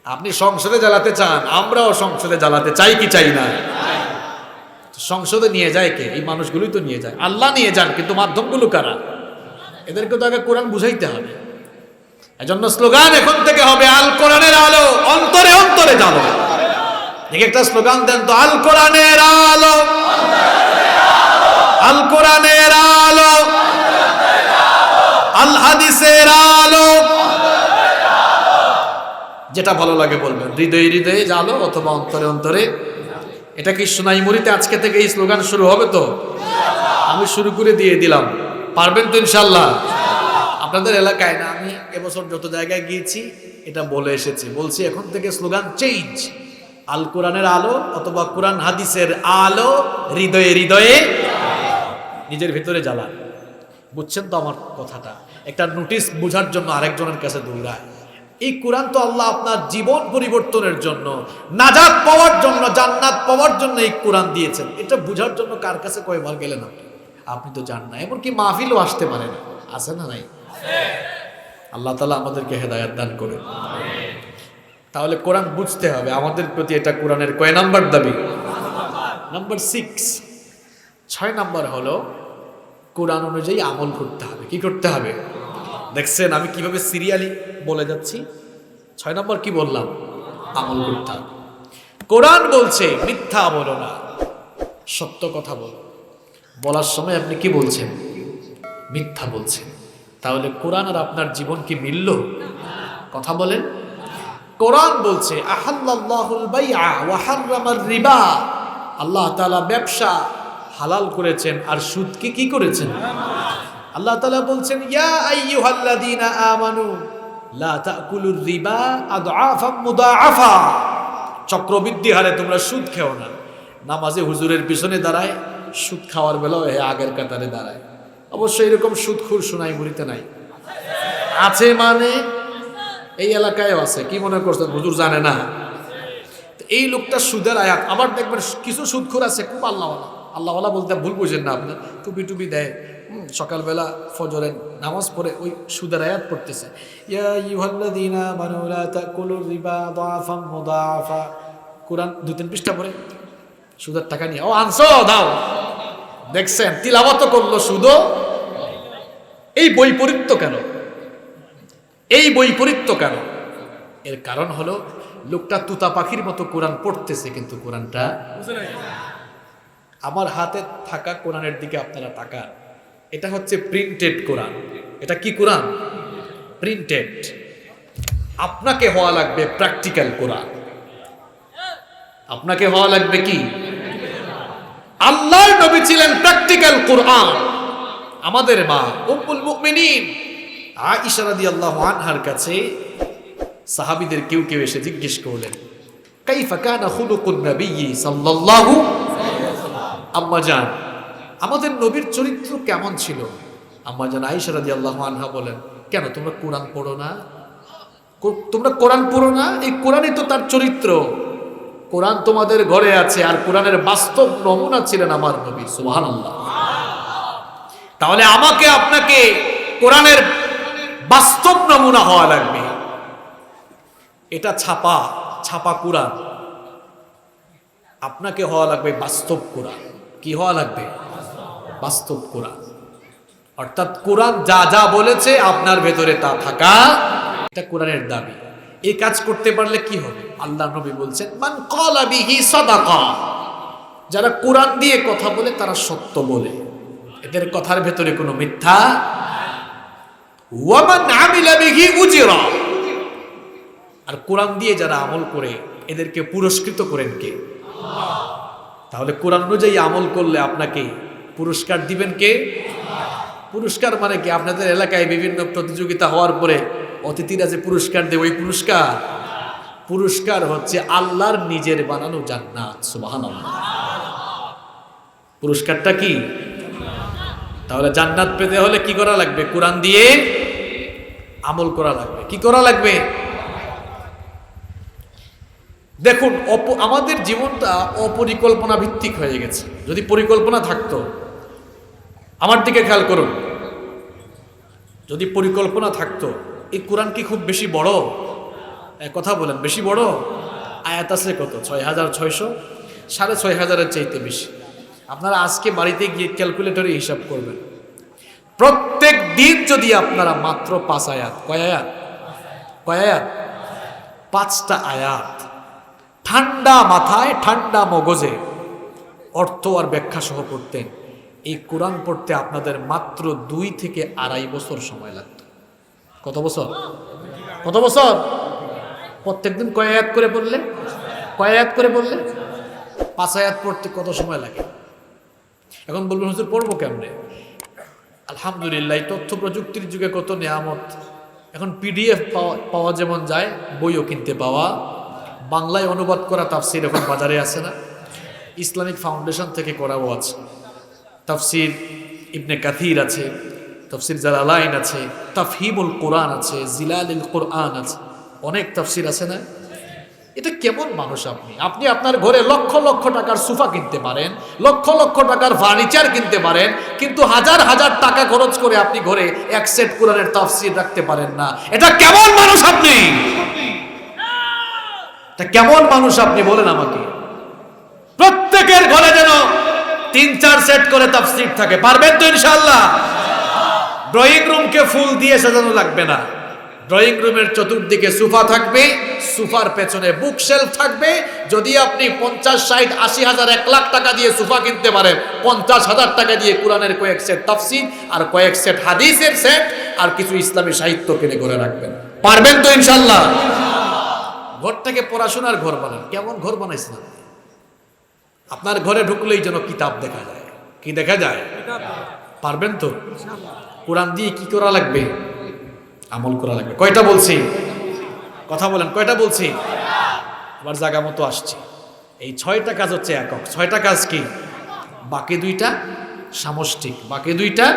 আপনি সংসদে জ্বালাতে চান, আমরাও সংসদে জ্বালাতে চাই কি চাই না? সংসদে নিয়ে যায় কে? এই মানুষগুলোই তো নিয়ে যায়। আল্লাহ নিয়ে যান, কিন্তু মাধ্যমগুলো কারা? এদেরকে তো আগে কোরআন বুঝাইতে হবে। এজন্য স্লোগান এখন থেকে হবে আল কোরআনের আলো, অন্তরে অন্তরে জালো। ঠিক একটা স্লোগান দেন তো, আল কোরআনের আলো, আল কোরআনের আলো, আল হাদিসের আলো। যেটা ভালো লাগে বলবেন, হৃদয়ে হৃদয়ে জালো অথবা অন্তরে অন্তরে। এটা কি সোনাইমুড়িতে আজকে থেকে এই স্লোগান শুরু হবে তো? আমি শুরু করে দিয়ে দিলাম, পারবেন তো ইনশাল্লাহ? আপনাদের এলাকায় না, আমি এবছর যত জায়গায় গিয়েছি এটা বলে এসেছি, বলছি এখন থেকে স্লোগান চেঞ্জ, আল কোরআনের আলো অথবা কোরআন হাদিসের আলো, হৃদয়ে হৃদয়ে নিজের ভিতরে জ্বালান। বুঝছেন তো আমার কথাটা? একটা নোটিশ বোঝার জন্য আরেকজনের কাছে দৌড়ায়। এই কোরআন তো আল্লাহ আপনার জীবন পরিবর্তনের জন্য, নাজাত পাওয়ার জন্য, জান্নাত পাওয়ার জন্য এই কোরআন দিয়েছেন। এটা বোঝার জন্য কার কাছে কয়বার গেলেন আপনি তো জান না। এমনকি মাহফিলও আসতে পারে না, আছে না নাই? আল্লাহ তাআলা আমাদেরকে হেদায়েত দান করুন। তাহলে কোরআন বুঝতে হবে, আমাদের প্রতি এটা কোরআনের কয় নাম্বার দাবি? নাম্বার 6। 6 নাম্বার হলো কোরআন অনুযায়ী আমল করতে হবে। কি করতে হবে? দেখছেন আমি কিভাবে সিরিয়ালি বলে যাচ্ছি। 6 নম্বর কি বললাম? আমল করতে হবে। কোরআন বলছে মিথ্যা বলো না, সত্য কথা বলো। বলার সময় আপনি কি বলছেন? মিথ্যা বলছেন। তাহলে কোরআন আর আপনার জীবন কি মিলল? কথা বলেন। কোরআন বলছে আহাল্লাল্লাহুল বাইআ ওয়া হাররামার রিবা, আল্লাহ তাআলা ব্যবসা হালাল করেছেন আর সুদকে কি করেছেন? আল্লাহ তাআলা বলছেন ইয়া আইয়ুহাল্লাযীনা আমানু লা তাকুলুর রিবা আদআফাম মুদাআফা, চক্রবৃদ্ধি হারে তোমরা সুদ খেও না। নামাজে হুজুরের পিছনে দাঁড়ায়, সুদ খাওয়ার বেলাও আগের কাতারে দাঁড়ায়। অবশ্যই এরকম সুদখোর সোনাইমুড়িতে নাই, আছে মানে এই এলাকায়ও আছে। কি মনে করছেন হুজুর জানে না? এই লোকটা সুদের আয়াত। আবার দেখবেন কিছু সুদখোর আছে খুব আল্লাহওয়ালা। আল্লাহওয়ালা বলতে ভুল বুঝেন না, আপনার টুপি টুপি দেয়, সকালবেলা ফজরের নামাজ পড়ে ওই সুদের আয়াত পড়তেছে, ইয়া আইয়ুহাল্লাযীনা আমানু লা তাকুলুর রিবা আদআফাম মুদাআফা। কোরআন 2-3 পৃষ্ঠা পড়ে সুদের টাকা নিয়ে, ও আনছো দাও। দেখছেন তিলাওয়াত করলো সুদও। এই বৈপরীত্য কেন? এই বৈপরীত্য কেন? এর কারণ হলো লোকটা তুতা পাখির মতো কোরআন পড়তেছে, কিন্তু কোরআনটা বুঝে না। আমার হাতে থাকা কোরআনের দিকে আপনারা তাকান, এটা হচ্ছে প্রিন্টেড কোরআন। এটা কি কোরআন? প্রিন্টেড। আপনাকে হওয়া লাগবে প্র্যাকটিক্যাল কোরআন। আপনাকে হওয়া লাগবে কি? আল্লাহর নবী ছিলেন প্র্যাকটিক্যাল কোরআন। আমাদের মা উম্মুল মুমিনিন আয়েশা রাদিয়াল্লাহু আনহার কাছে সাহাবীদের কেউ কেউ এসে জিজ্ঞেস করলেন, কাইফা কানা খুলুকুন নবী সাল্লাল্লাহু আলাইহি ওয়াসাল্লাম। আম্মা জান, আমাদের নবীর চরিত্র কেমন ছিল? আম্মা জান আয়েশা রাদিয়াল্লাহু আনহা বলেন, কেন তোমরা কোরআন পড়ো না? তোমরা কোরআন পড়ো না? এই কোরআনই তো তার চরিত্র। কোরআন তোমাদের ঘরে আছে, আর কোরআনের বাস্তব নমুনা ছিলেন আমার নবী। সুবহানাল্লাহ। তাহলে আমাকে আপনাকে কোরআনের বাস্তব নমুনা হওয়া লাগবে। এটা ছাপা ছাপা কোরআন, আপনাকে হওয়া লাগবে বাস্তব কোরআন। কি হওয়া লাগবে? বাস্তব কোরআন। অর্থাৎ কোরআন যা যা বলেছে আপনার ভেতরে তা থাকা, এটা কোরআনের দাবি। এই কাজ করতে পারলে কি হবে? আল্লাহ নবী বলছেন, মান ক্বালা বিহি সাদাকা, যারা কোরআন দিয়ে কথা বলে তারা সত্য বলে, এদের কথার ভেতরে কোনো মিথ্যা। ওয়া মান আমিলা বিহি উজিরা, আর কোরআন দিয়ে যারা আমল করে এদেরকে পুরস্কৃত করেন কে? আল্লাহ। তাহলে কোরআন অনুযায়ী আমল করলে আপনাকে পুরস্কার দিবেন কে? পুরস্কার মানে কি? আপনাদের এলাকায় বিভিন্ন প্রতিযোগিতা হওয়ার পরে অতিথিরা যে পুরস্কার দেয় ওই পুরস্কার? পুরস্কার হচ্ছে আল্লাহর নিজের বানানো জান্নাত। সুবহানাল্লাহ। পুরস্কারটা কি? তাহলে জান্নাত পেতে হলে কি করা লাগবে? কোরআন দিয়ে আমল করা লাগবে। কি করা লাগবে? দেখুন, আমাদের জীবনটা অপরিকল্পনা ভিত্তিক হয়ে গেছে। যদি পরিকল্পনা থাকতো, আমার দিকে খেয়াল করুন, যদি পরিকল্পনা থাকতো, এই কোরআন কি খুব বেশি বড়? কথা বলেন, বেশি বড়? আয়াত আছে কত? 6600, 6500-এর চাইতে বেশি। আপনারা আজকে বাড়িতে গিয়ে ক্যালকুলেটরে হিসাব করবেন, প্রত্যেক দিন যদি আপনারা মাত্র 5 আয়াত, কয় আয়াত? 5টা আয়াত ঠান্ডা মাথায় ঠান্ডা মগজে অর্থ আর ব্যাখ্যা সহ পড়তেন, এই কোরআন পড়তে আপনাদের মাত্র 2 থেকে 2.5 বছর সময় লাগত। কত বছর? কত বছর? প্রত্যেকদিন কয় আয়াত করে পড়লে? 5 আয়াত পড়তে কত সময় লাগে? এখন বলবেন হুজুর পড়বো কেমনে? আলহামদুলিল্লাহ, তথ্য প্রযুক্তির যুগে কত নিয়ামত। এখন পিডিএফ পাওয়া যেমন যায়, বইও কিনতে পাওয়া, বাংলায় অনুবাদ করা তাফসির এখন বাজারে আছে না? ইসলামিক ফাউন্ডেশন থেকে করাও আছে। তাফসির ইবনে কাথির আছে, তাফসির জালালাইন আছে, তাফহিমুল কোরআন আছে, জিলালুল কোরআন আছে, অনেক তাফসির আছে না? এটা কেমন মানুষ আপনি? আপনি আপনার ঘরে লক্ষ লক্ষ টাকার সোফা কিনতে পারেন, লক্ষ লক্ষ টাকার ফার্নিচার কিনতে পারেন, কিন্তু হাজার হাজার টাকা খরচ করে আপনি ঘরে এক সেট কোরআনের তাফসির রাখতে পারেন না। এটা কেমন মানুষ আপনি? এটা কেমন মানুষ আপনি বলেন আমাকে? প্রত্যেকের ঘরে যেন 3-4 সেট করে তাফসির থাকে। পারবেন তো ইনশাআল্লাহ? ড্রয়িং রুমকে ফুল দিয়ে সাজানো লাগবে না। ড্রয়িং রুমের চতুর্দিকে সোফা থাকবে, সোফার পেছনে বুক শেলফ থাকবে। যদি আপনি 50, 60, 80 হাজার, 1 লাখ টাকা দিয়ে সোফা কিনতে পারেন, 50,000 টাকা দিয়ে কোরআনের কয়েক সেট তাফসির আর কয়েক সেট হাদিসের সেট আর কিছু ইসলামী সাহিত্য কিনে করে রাখবেন। পারবেন তো ইনশাআল্লাহ? ঘরটাকে পড়াশোনার ঘর বানান। কেমন ঘর বানাইছেন আপনি? আপনার ঘরে ঢুকলেই যেন কিতাব দেখা যায়। কি দেখা যায়? পারবেন তো? কোরআন দিয়ে কি করা লাগবে? আমল করা লাগবে। কয়টা বলছি? কথা বলেন, কয়টা বলছি? আবার জায়গা মতো আসছি। এই 6টা কাজ হচ্ছে একক। 6টা কাজ কি? বাকি 2টা সামষ্টিক। বাকি 2টা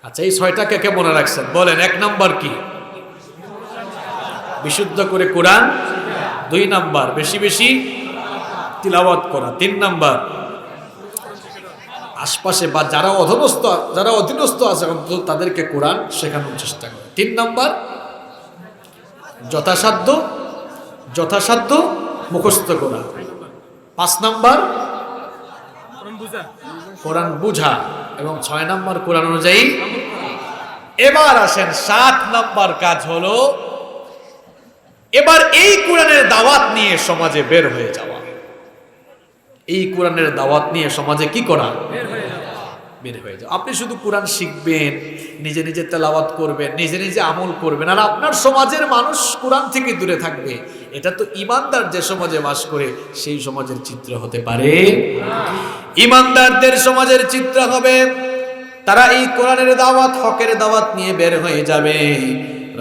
আচ্ছা, এই 6টা কে মনে রাখছেন? বলেন। 1 নাম্বার কি? বিশুদ্ধ করে কোরআন। 2 নাম্বার বেশি বেশি তিলাওয়াত করা। 3 নাম্বার আশপাশে বা যারা অধীনস্থ আছে তাদেরকে কোরআন শেখানোর চেষ্টা করে। 3 নাম্বার যথাসাধ্য মুখস্থ করা। 5 নাম্বার কোরআন বুঝা এবং 6 নাম্বার কোরআন অনুযায়ী। এবার আসেন 7 নাম্বার কাজ হলো এবার এই কোরআনের দাওয়াত নিয়ে সমাজে বের হয়ে যাওয়া। এই কোরআনের দাওয়াত নিয়ে সমাজে কি করা? বের হয়ে যাওয়া। আপনি শুধু কোরআন শিখবেন, নিজে নিজে তেলাওয়াত করবেন, নিজে নিজে আমল করবেন, আর আপনার সমাজের মানুষ কোরআন থেকে দূরে থাকবে। এটা তো ইমানদার যে সমাজে বাস করে সেই সমাজের চিত্র হতে পারে। ইমানদারদের সমাজের চিত্র হবে তারা এই কোরআনের দাওয়াত, হকের দাওয়াত নিয়ে বের হয়ে যাবে।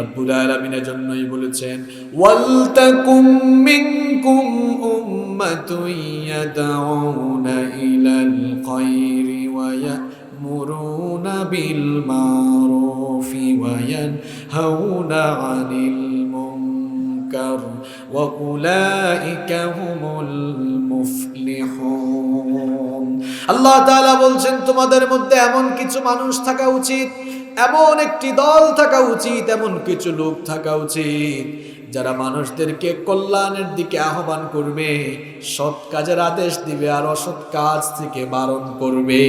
রব্বুল আলামিনের জন্যই বলেছেন, ওয়ালতাকুম মিনকুম উম্মাতুন ইয়াদউনা ইলাল খায়রি ওয়া ইয়ামুরুনা বিল মারুফি ওয়া ইয়ানহাউনা আনিল মুনকার ওয়া উলাইকা হুমুল মুফলিহুন। আল্লাহ তাআলা বলছেন, তোমাদের মধ্যে এমন কিছু মানুষ থাকা উচিত এমন একটি দল থাকা উচিত, এমন কিছু লোক থাকা উচিত যারা মানুষদেরকে কল্যাণের দিকে আহ্বান করবে, সৎ কাজের আদেশ দিবে আর অসৎ কাজ থেকে বারণ করবে।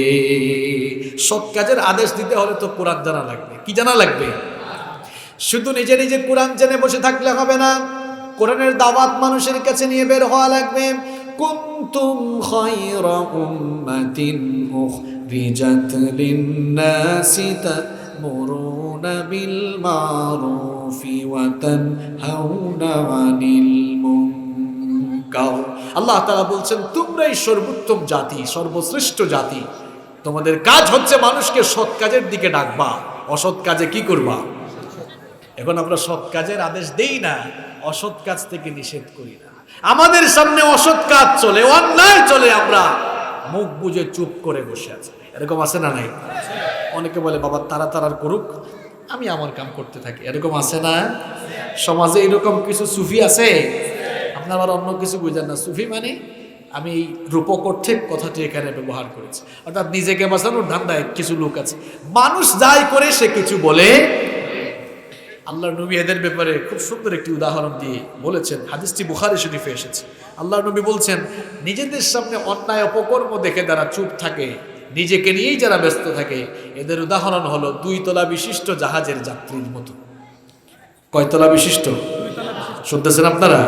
সৎ কাজের আদেশ দিতে হলে তো কোরআন জানা লাগবে। কি জানা লাগবে? শুধু নিজে নিজে কোরআন জেনে বসে থাকলে হবে না, কোরআনের দাওয়াত মানুষের কাছে নিয়ে বের হওয়া লাগবে। কুনতুম খায়রা উম্মাতিন উখরিজাত লিন-নাসি তা'মুরুনা বিল মা'রুফি ওয়া তানহাউনা আনিল মুনকার। আল্লাহ তাআলা বলছেন, তোমরাই সর্বোত্তম জাতি, সর্বশ্রেষ্ঠ জাতি। তোমাদের কাজ হচ্ছে মানুষকে সৎ কাজের দিকে ডাকবা, অসৎ কাজে কি করবা? এখন আমরা সৎ কাজের আদেশ দেই না, অসৎ কাজ থেকে নিষেধ করি না। আমাদের সামনে অসৎ কাজ চলে, অন্যায় চলে, আমরা মুখ বুজে চুপ করে বসে আছি। এরকম আছে না নাই? অনেকে বলে বাবা তারা করুক, আমি আমার কাম করতে থাকি। এরকম আছে না? সমাজে এরকম কিছু সুফি আছে। আপনার আবার অন্য কিছু বুঝেন না। সুফি মানে আমি এই রূপকর্থে কথাটি এখানে ব্যবহার করেছি, অর্থাৎ নিজেকে বাঁচানোর ধান্দায় কিছু লোক আছে। মানুষ যাই করে সে কিছু বলে। আল্লাহর নবী এদের ব্যাপারে খুব সুন্দর একটি উদাহরণ দিয়ে বলেছেন, হাদিসটি বুখারী শরীফে এসেছে। আল্লাহর নবী বলছেন, নিজেদের সামনে অন্যায় অপকর্ম দেখে যারা চুপ থাকে, নিজেকে নিয়েই যারা ব্যস্ত থাকে, এদের উদাহরণ হলো 2 তলা বিশিষ্ট জাহাজের যাত্রীর মতো। কয় তলা বিশিষ্ট? শুনতেছেন আপনারা?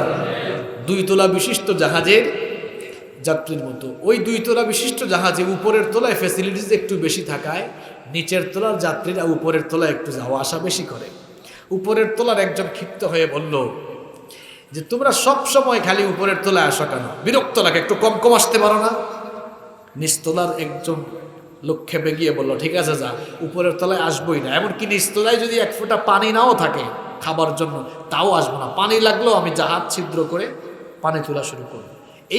2 তলা বিশিষ্ট জাহাজের যাত্রীর মতো। ওই 2 তলা বিশিষ্ট জাহাজে উপরের তলায় ফ্যাসিলিটিস একটু বেশি থাকায় নিচের তলার যাত্রীরা উপরের তলায় একটু যাওয়া আসা বেশি করে। উপরের তলার একজন ক্ষিপ্ত হয়ে বলল যে, তোমরা সব সময় খালি উপরের তলায় আসো কেন? বিরক্ত লাগে, একটু কম কম আসতে পারো না? নিচতলার একজন লোক খেপে গিয়ে বলল, ঠিক আছে যা, উপরের তলায় আসবোই না। এমনকি নিচতলায় যদি 1 ফোঁটা পানি নাও থাকে খাবার জন্য, তাও আসবো না। পানি লাগলেও আমি জাহাজ ছিদ্র করে পানি তোলা শুরু করব।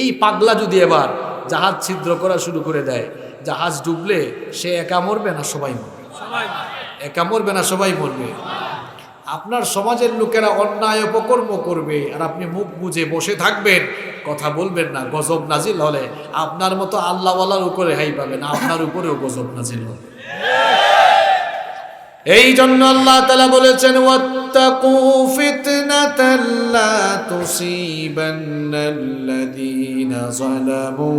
এই পাগলা যদি এবার জাহাজ ছিদ্র করা শুরু করে দেয়, জাহাজ ডুবলে সে একা মরবে না সবাই মরবে? একা মরবে না সবাই মরবে? আপনার সমাজের লোকেরা অন্যায় অপকর্ম করবে আর আপনি মুখ বুজে বসে থাকবেন, কথা বলবেন না। গজব নাজিল হলে আপনার মতো আল্লাহওয়ালার উপরে হাই পাবেন, আপনার উপরেও গজব নাজিল হবে। এই জন্য আল্লাহ তাআলা বলেছেন, ওয়াত্তাকু ফিতনাতাল লা তুসিবান্নাল্লাযীনা যালামু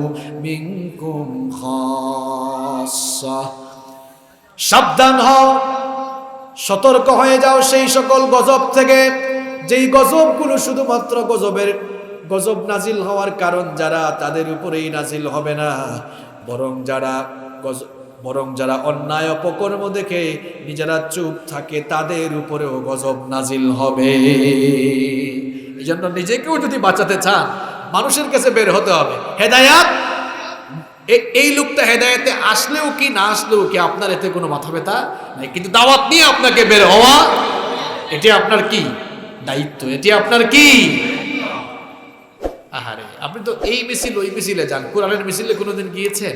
মিনকুম খাসসা। সাবধান হও, সতর্ক হয়ে যাও সেই সকল গজব থেকে, যেই গজবগুলো শুধুমাত্র গজব নাজিল হওয়ার কারণ যারা, তাদের উপরেই নাজিল হবে না, বরং যারা অন্যায় অপকর্ম দেখে নিজেরা চুপ থাকে তাদের উপরেও গজব নাজিল হবে। এই জন্য নিজেকেও যদি বাঁচাতে চান, মানুষের কাছে বের হতে হবে। হেদায়াত, এই লোকটা হেদায়েতে আসলেও কি না আসলেও কি আপনার এতে কোনো মাথা ব্যথা নাই, কিন্তু দাওয়াত নিয়ে আপনাকে বের হওয়া, এটি আপনার কি দায়িত্ব, এটি আপনার কি। আহারে, আপনি তো এই মিছিল ওই মিছিলে যান, কোরআনের মিছিলে কোনোদিন গিয়েছেন?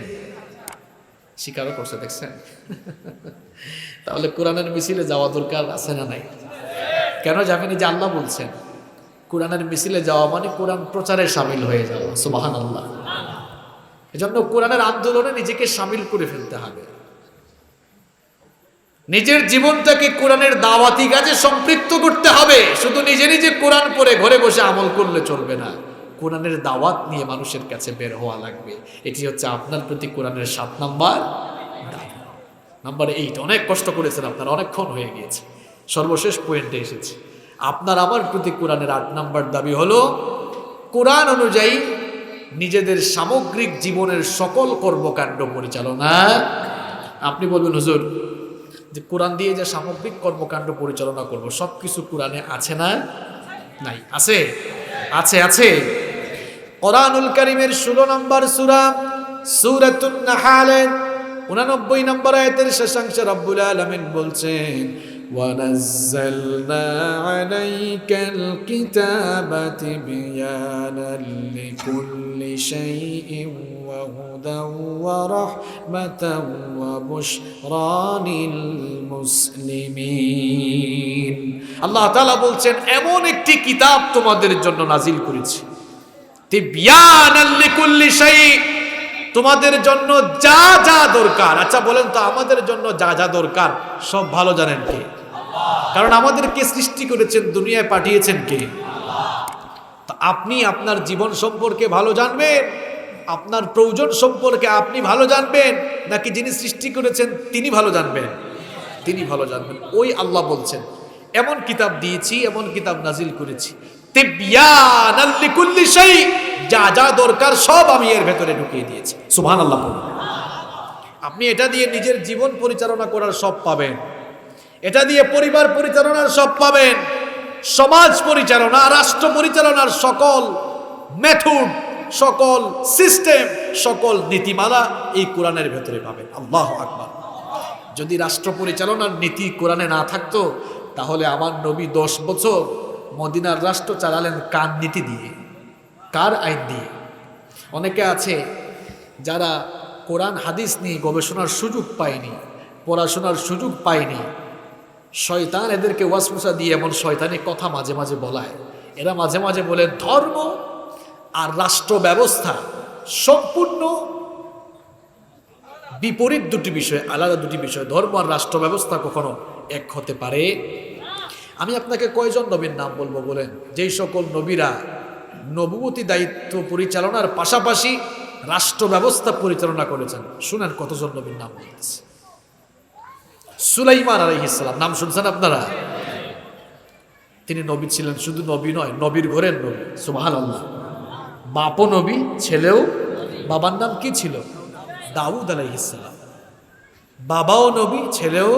স্বীকারও করছে, দেখছেন? তাহলে কোরআনের মিছিলে যাওয়া দরকার আছে না নাই? কেন যাবেন? যে আল্লাহ বলছেন, কোরআনের মিছিলে যাওয়া মানে কোরআন প্রচারে শামিল হয়ে যাওয়া। সুবহানাল্লাহ। এজন্য কোরআনের আন্দোলনে নিজেকে শামিল করে ফেলতে হবে। নিজের জীবনটাকে কোরআনের দাওয়াতি কাজে সম্পৃক্ত করতে হবে। শুধু নিজে নিজে কোরআন পড়ে ঘরে বসে আমল করলে চলবে না, কোরআনের দাওয়াত নিয়ে মানুষের কাছে বের হওয়া লাগবে। এটি হচ্ছে আপনার প্রতি কোরআনের 7 নাম্বার দাবি। নাম্বার 8, অনেক কষ্ট করেছেন আপনারা, অনেকক্ষণ হয়ে গিয়েছে, সর্বশেষ পয়েন্টে এসেছি। আপনার আমার প্রতি কোরআনের 8 নাম্বার দাবি হলো, কোরআন অনুযায়ী নিজেদের সামগ্রিক জীবনের সকল কর্মকাণ্ড পরিচালনা। আপনি বলবেন, হুজুর যে কোরআন দিয়ে যে সামগ্রিক কর্মকাণ্ড পরিচালনা করব, সবকিছু কোরআনে আছে না? নাই? আছে, আছে, আছে। কোরআনুল কারীমের 16 নম্বর সূরা, সূরাতুন নাহলের 89 নম্বর আয়াতের শেষাংশে রব্বুল আলামিন বলছেন, وَنَزَّلْنَا عَلَيْكَ الْكِتَابَ تِبْيَانًا لِكُلِّ شَيْءٍ وَهُدًى وَرَحْمَةً وَبُشْرَى لِلْمُسْلِمِينَ। আল্লাহ তাআলা বলছেন, এমন একটি কিতাব তোমাদের জন্য নাজিল করেছি, তিবয়ানান লিকুল্লি শাই, তোমাদের জন্য যা যা দরকার। আচ্ছা বলেন তো, আমাদের জন্য যা যা দরকার সব ভালো জানেন কে? কারণ আমাদেরকে সৃষ্টি করেছেন, দুনিয়ায় পাঠিয়েছেন কে? তো আপনি আপনার জীবন সম্পর্কে ভালো জানবেন, আপনার প্রয়োজন সম্পর্কে আপনি ভালো জানবেন, নাকি যিনি সৃষ্টি করেছেন তিনি ভালো জানবেন? তিনি ভালো জানবেন। ওই আল্লাহ বলছেন, এমন কিতাব দিয়েছি, এমন কিতাব নাজিল করেছি, তিবয়ানাল লিকুল্লি শাই, যা যা দরকার সব আমি এর ভেতরে ঢুকিয়ে দিয়েছি। সুবহানাল্লাহ। আপনি এটা দিয়ে নিজের জীবন পরিচালনা করার সব পাবেন, এটা দিয়ে পরিবার পরিচালনার সব পাবেন, সমাজ পরিচালনা, রাষ্ট্র পরিচালনার সকল মেথড, সকল সিস্টেম, সকল নীতিমালা এই কোরআনের ভেতরে পাবেন। আল্লাহু আকবার। যদি রাষ্ট্র পরিচালনার নীতি কোরআনে না থাকতো, তাহলে আমার নবী 10 বছর মদিনার রাষ্ট্র চালালেন কার নীতি দিয়ে, কার আইন দিয়ে? অনেকে আছে যারা কোরআন হাদিস নিয়ে গবেষণার সুযোগ পায়নি, পড়াশোনার সুযোগ পায়নি, শয়তান এদেরকে ওয়াসওয়াসা দিয়ে এমন শয়তানি কথা মাঝে মাঝে বলায়। এরা মাঝে মাঝে বলে ধর্ম আর রাষ্ট্র ব্যবস্থা সম্পূর্ণ বিপরীত দুটি বিষয়, আলাদা দুটি বিষয়। ধর্ম আর রাষ্ট্র ব্যবস্থা কখনো এক হতে পারে? আমি আপনাকে কয়জন নবীর নাম বলবো বলেন, যেই সকল নবীরা নবুয়তি দায়িত্ব পরিচালনার পাশাপাশি রাষ্ট্র ব্যবস্থা পরিচালনা করেছেন? শুনেন কতজন নবীর নাম বলতেছে। সুলাইমান আলাইহিস সালাম, নাম শুনছেন আপনারা? তিনি নবী ছিলেন, শুধু নবী নয়, নবীর ঘরের নবী। সুবহানাল্লাহ। বাপও নবী, ছেলেও। বাবার নাম কি ছিল? দাউদ আলাইহিস সালাম। বাবাও নবী, ছেলেও।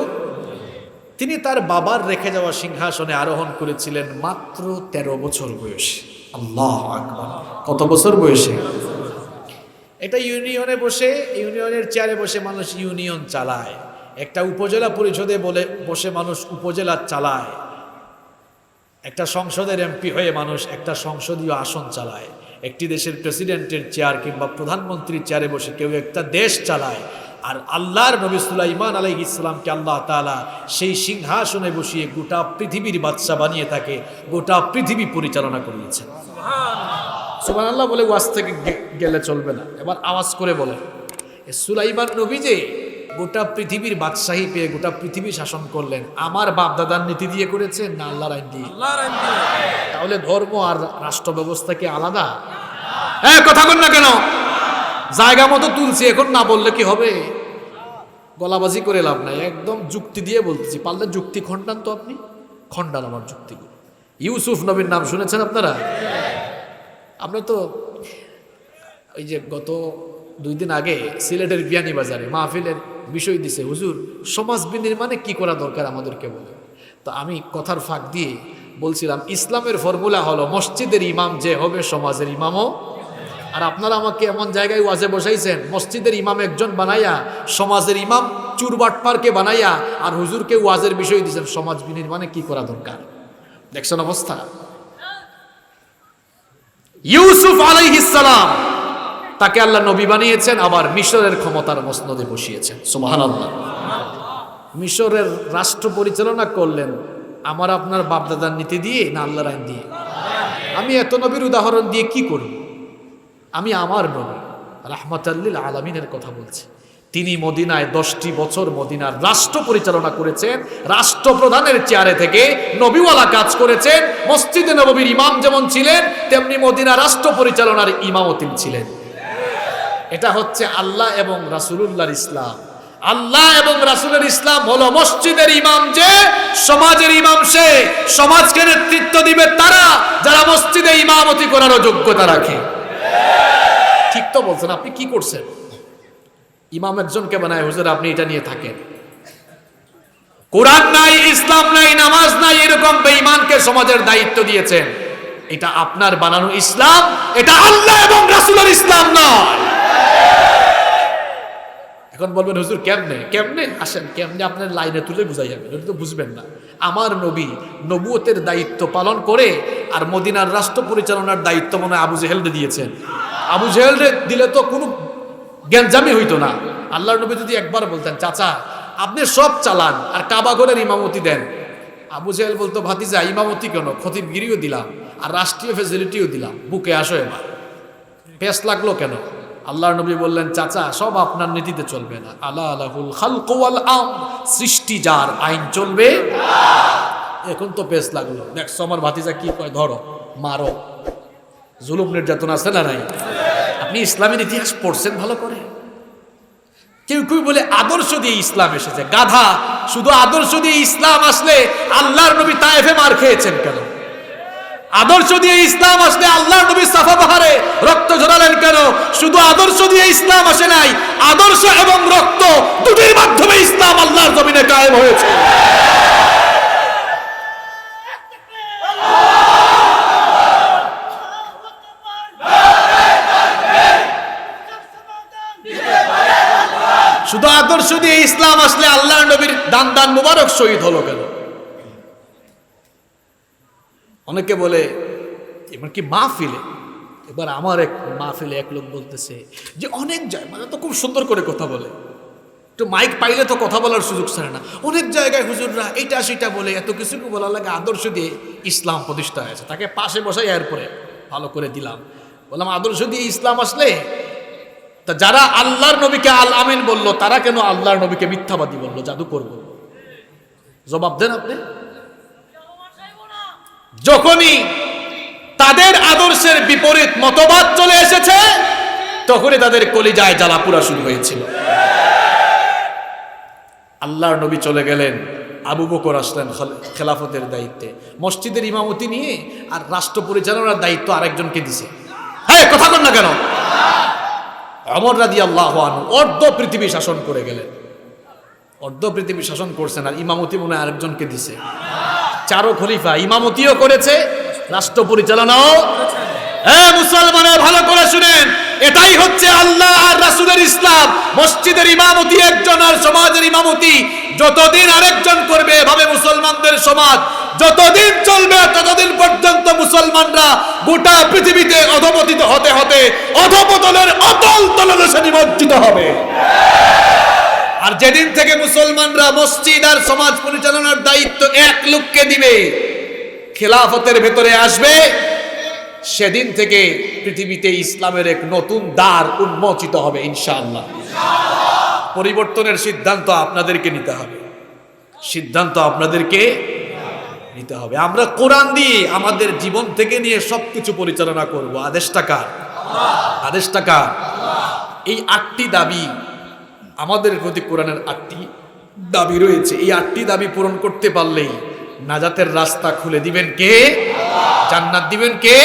তিনি তার বাবার রেখে যাওয়া সিংহাসনে আরোহণ করেছিলেন মাত্র 13 বছর বয়সে। আল্লাহু আকবার। কত বছর বয়সে? এটা ইউনিয়নে বসে, ইউনিয়নের চেয়ারে বসে মানুষ ইউনিয়ন চালায়, একটা উপজেলা পরিষদে বসে মানুষ উপজেলা চালায়, একটা সংসদের এমপি হয়ে মানুষ একটা সংসদীয় আসন চালায়, একটি দেশের প্রেসিডেন্টের চেয়ার কিংবা প্রধানমন্ত্রীর চেয়ারে বসে কেউ একটা দেশ চালায়। আর আল্লাহর নবী সুলাইমান আলাইহিস সালামকে আল্লাহ তাআলা সেই সিংহাসনে বসিয়ে গোটা পৃথিবীর বাদশা বানিয়ে তাকে গোটা পৃথিবী পরিচালনা করিয়েছেন। সুবহানাল্লাহ বলে ওয়াজ থেকে গেলে চলবে না, এবার আওয়াজ করে বলে, সুলাইমান নবী যে গোটা পৃথিবীর বাদশাহী পেয়ে গোটা পৃথিবী শাসন করলেন, আমার বাপ দাদার নীতি দিয়ে করেছেন না আল্লাহর আইন দিয়ে? তাহলে ধর্ম আর রাষ্ট্র ব্যবস্থা কি আলাদা? হ্যাঁ, কথা বল না কেন? জায়গা মতো তুলছি, এখন না বললে কি হবে? গলাবাজি করে লাভ নাই, একদম যুক্তি দিয়ে বলতেছি। পারলে যুক্তি খণ্ডান তো, আপনি খণ্ডান আমার যুক্তিগুলো। ইউসুফ নবীর নাম শুনেছেন আপনারা? আমরা তো ওই যে গত 2 দিন আগে সিলেটের বিয়ানীবাজারে মাহফিলের বিষয় দিছে, হুজুর সমাজ বিনির্মাণে কি করা দরকার আমাদেরকে বলে। তো আমি কথার ফাঁক দিয়ে বলছিলাম, ইসলামের ফর্মুলা হলো মসজিদের ইমাম যে হবে সমাজের ইমামও। আর আপনারা আমাকে এমন জায়গায় ওয়াজে বসাইছেন, মসজিদের ইমাম একজন বানাইয়া সমাজের ইমাম চুরবাটপারকে বানাইয়া আর হুজুরকে ওয়াজের বিষয় দিয়েছেন সমাজ বিনির্মাণে কি করা দরকার। দেখছেন অবস্থা? ইউসুফ আলাইহিস সালাম, তাকে আল্লাহ নবী বানিয়েছেন, আবার মিশরের ক্ষমতার মসনদে বসিয়েছেন। সুবহানাল্লাহ। মিশরের রাষ্ট্র পরিচালনা করলেন আমার আপনার বাপদাদার নীতি দিয়ে না আল্লাহর আইন দিয়ে? আমি এত নবীর উদাহরণ দিয়ে কি করব? আমি আমার নবী রাহমাতাল লিল আলামিনের কথা বলছি। তিনি মদিনায় 10টি বছর মদিনার রাষ্ট্র পরিচালনা করেছেন, রাষ্ট্রপ্রধানের চেয়ারে থেকে নবীওয়ালা কাজ করেছেন। মসজিদে নববীর ইমাম যেমন ছিলেন, তেমনি মদিনা রাষ্ট্র পরিচালনার ইমামও তিনি ছিলেন। এটা হচ্ছে আল্লাহ এবং রাসূলুল্লাহর ইসলাম। আল্লাহ এবং রাসূলের ইসলাম হলো মসজিদের ইমাম যে সমাজের ইমাম, সে সমাজকে নেতৃত্ব দিবে তারা যারা মসজিদে ইমামতি করার যোগ্যতা রাখে। ঠিক তো বলছেন? আপনি কি করছেন? ইমাম একজনকে বানায়, হুজুর আপনি এটা নিয়ে থাকেন। কোরআন নাই, ইসলাম নাই, নামাজ নাই, এরকম বেঈমানকে সমাজের দায়িত্ব দিয়েছেন। এটা আপনার বানানো ইসলাম, এটা আল্লাহ এবং রাসূলের ইসলাম নয়। এখন বলবেন হুজুর কেমনে কেমনে? আসেন কেমনে আপনার লাইনে তুলে বুঝাই যাবেন, এটা তো বুঝবেন না। আমার নবী নবুয়তের দায়িত্ব পালন করে আর মদিনার রাষ্ট্র পরিচালনার দায়িত্ব মনে হয় আবু জেহেলকে দিয়েছেন। আবু জেহেলকে দিলে তো কোনো জ্ঞানজামি হইতো না। আল্লাহর নবী যদি একবার বলতেন, চাচা আপনি সব চালান আর কাবা ঘরের ইমামতি দেন, আবু জেহেল বলতো, ভাতিজা ইমামতি কেন, খতিবগিরিও দিলাম আর রাষ্ট্রীয় ফেসিলিটিও দিলাম, বুকে আসো এবার। পেস লাগলো কেন? আল্লাহর নবী বললেন, চাচা সব আপনার নীতিতে চলবে না। আলা আলাহুল খালকু ওয়াল আমর, সৃষ্টি যার, আইন চলবে। এখন তো পেস লাগলো, দেখছো আমার ভাতিজা কি কয়, ধরো মারো, জুলুম নির্যাতন আছে না নাই? আপনি ইসলামের ইতিহাস পড়ছেন ভালো করে? কেউ কেউ বলে আদর্শ দিয়ে ইসলাম এসেছে। গাধা, শুধু আদর্শ দিয়ে ইসলাম আসলে আল্লাহর নবী তায়েফে মার খেয়েছেন কেন? আদর্শ দিয়ে ইসলাম আসলে আল্লাহর নবী সাফা পাহাড়ে রক্ত ঝরালেন কেন? শুধু আদর্শ দিয়ে ইসলাম আসে নাই, আদর্শ এবং রক্ত দুটির মাধ্যমে ইসলাম আল্লাহর জমিনে কায়েম হয়েছে। শুধু আদর্শ দিয়ে ইসলাম আসলে আল্লাহর নবীর দান দান মুবারক শহীদ হলো কেন? অনেকে বলে এমনকি মাহফিলে, এবার আমার এক মাহফিলে এক লোক বলতেছে যে অনেক জায়গায়, মানে তো খুব সুন্দর করে কথা বলে, একটু মাইক পাইলে তো কথা বলার সুযোগ ছাড়ে না, অনেক জায়গায় হুজুররা এটা সেটা বলে এত কিছু বলা লাগে আদর্শ দিয়ে ইসলাম প্রতিষ্ঠা হয়েছে। তাকে পাশে বসাই এরপরে ভালো করে দিলাম, বললাম আদর্শ দিয়ে ইসলাম আসলে তা যারা আল্লাহর নবীকে আল আমিন বললো তারা কেন আল্লাহর নবীকে মিথ্যাবাদী বললো, জাদুকর বললো? জবাব দেন আপনি। যখনই তাদের আদর্শের বিপরীত মতবাদ চলে এসেছে তখনই তাদের কলিজায় জ্বালা পোড়া শুরু হয়েছিল। আল্লাহর নবী চলে গেলেন, আবু বকর আসলেন খেলাফতের দায়িত্বে, মসজিদের ইমামতি নিয়ে, আর রাষ্ট্র পরিচালনার দায়িত্ব আরেকজনকে দিছে। হ্যাঁ, কথা বল না কেন? ওমর রাদিয়াল্লাহু আনহু অর্ধ পৃথিবী শাসন করে গেলেন, অর্ধ পৃথিবী শাসন করছেন, আর ইমামতি মনে আরেকজনকে দিছে। চারো খলিফা ইমামতিও করেছে, রাষ্ট্র পরিচালনাও। হ্যাঁ মুসলমানের ভালো করে শুনেন, এটাই হচ্ছে আল্লাহ আর রাসূলের ইসলাম। মসজিদের ইমামতি একজন আর সমাজের ইমামতি যতদিন আরেকজন করবে, এভাবে মুসলমানদের সমাজ যতদিন চলবে ততদিন পর্যন্ত মুসলমানরা গোটা পৃথিবীতে অধপতিত হতে হতে অধপতনের অতল তলদেশে নিমজ্জিত হবে। আর যেদিন থেকে মুসলমানরা মসজিদ আর সমাজ পরিচালনার দায়িত্ব এক লোককে দিবে, খেলাফতের ভেতরে আসবে, সেদিন থেকে পৃথিবীতে ইসলামের এক নতুন দ্বার উন্মোচিত হবে ইনশাআল্লাহ। পরিবর্তনের সিদ্ধান্ত আপনাদেরকে নিতে হবে, সিদ্ধান্ত আপনাদেরকে নিতে হবে। আমরা কোরআন দিয়ে আমাদের জীবন থেকে নিয়ে সবকিছু পরিচালনা করব। আদেশটা কার? আদেশটা কার? এই 8টি দাবি আমাদের প্রতি কোরআনের 8টি দাবি রয়েছে। এই 8টি দাবি পূরণ করতে পারলেই নাজাতের রাস্তা খুলে দিবেন কে? জান্নাত দিবেন কে?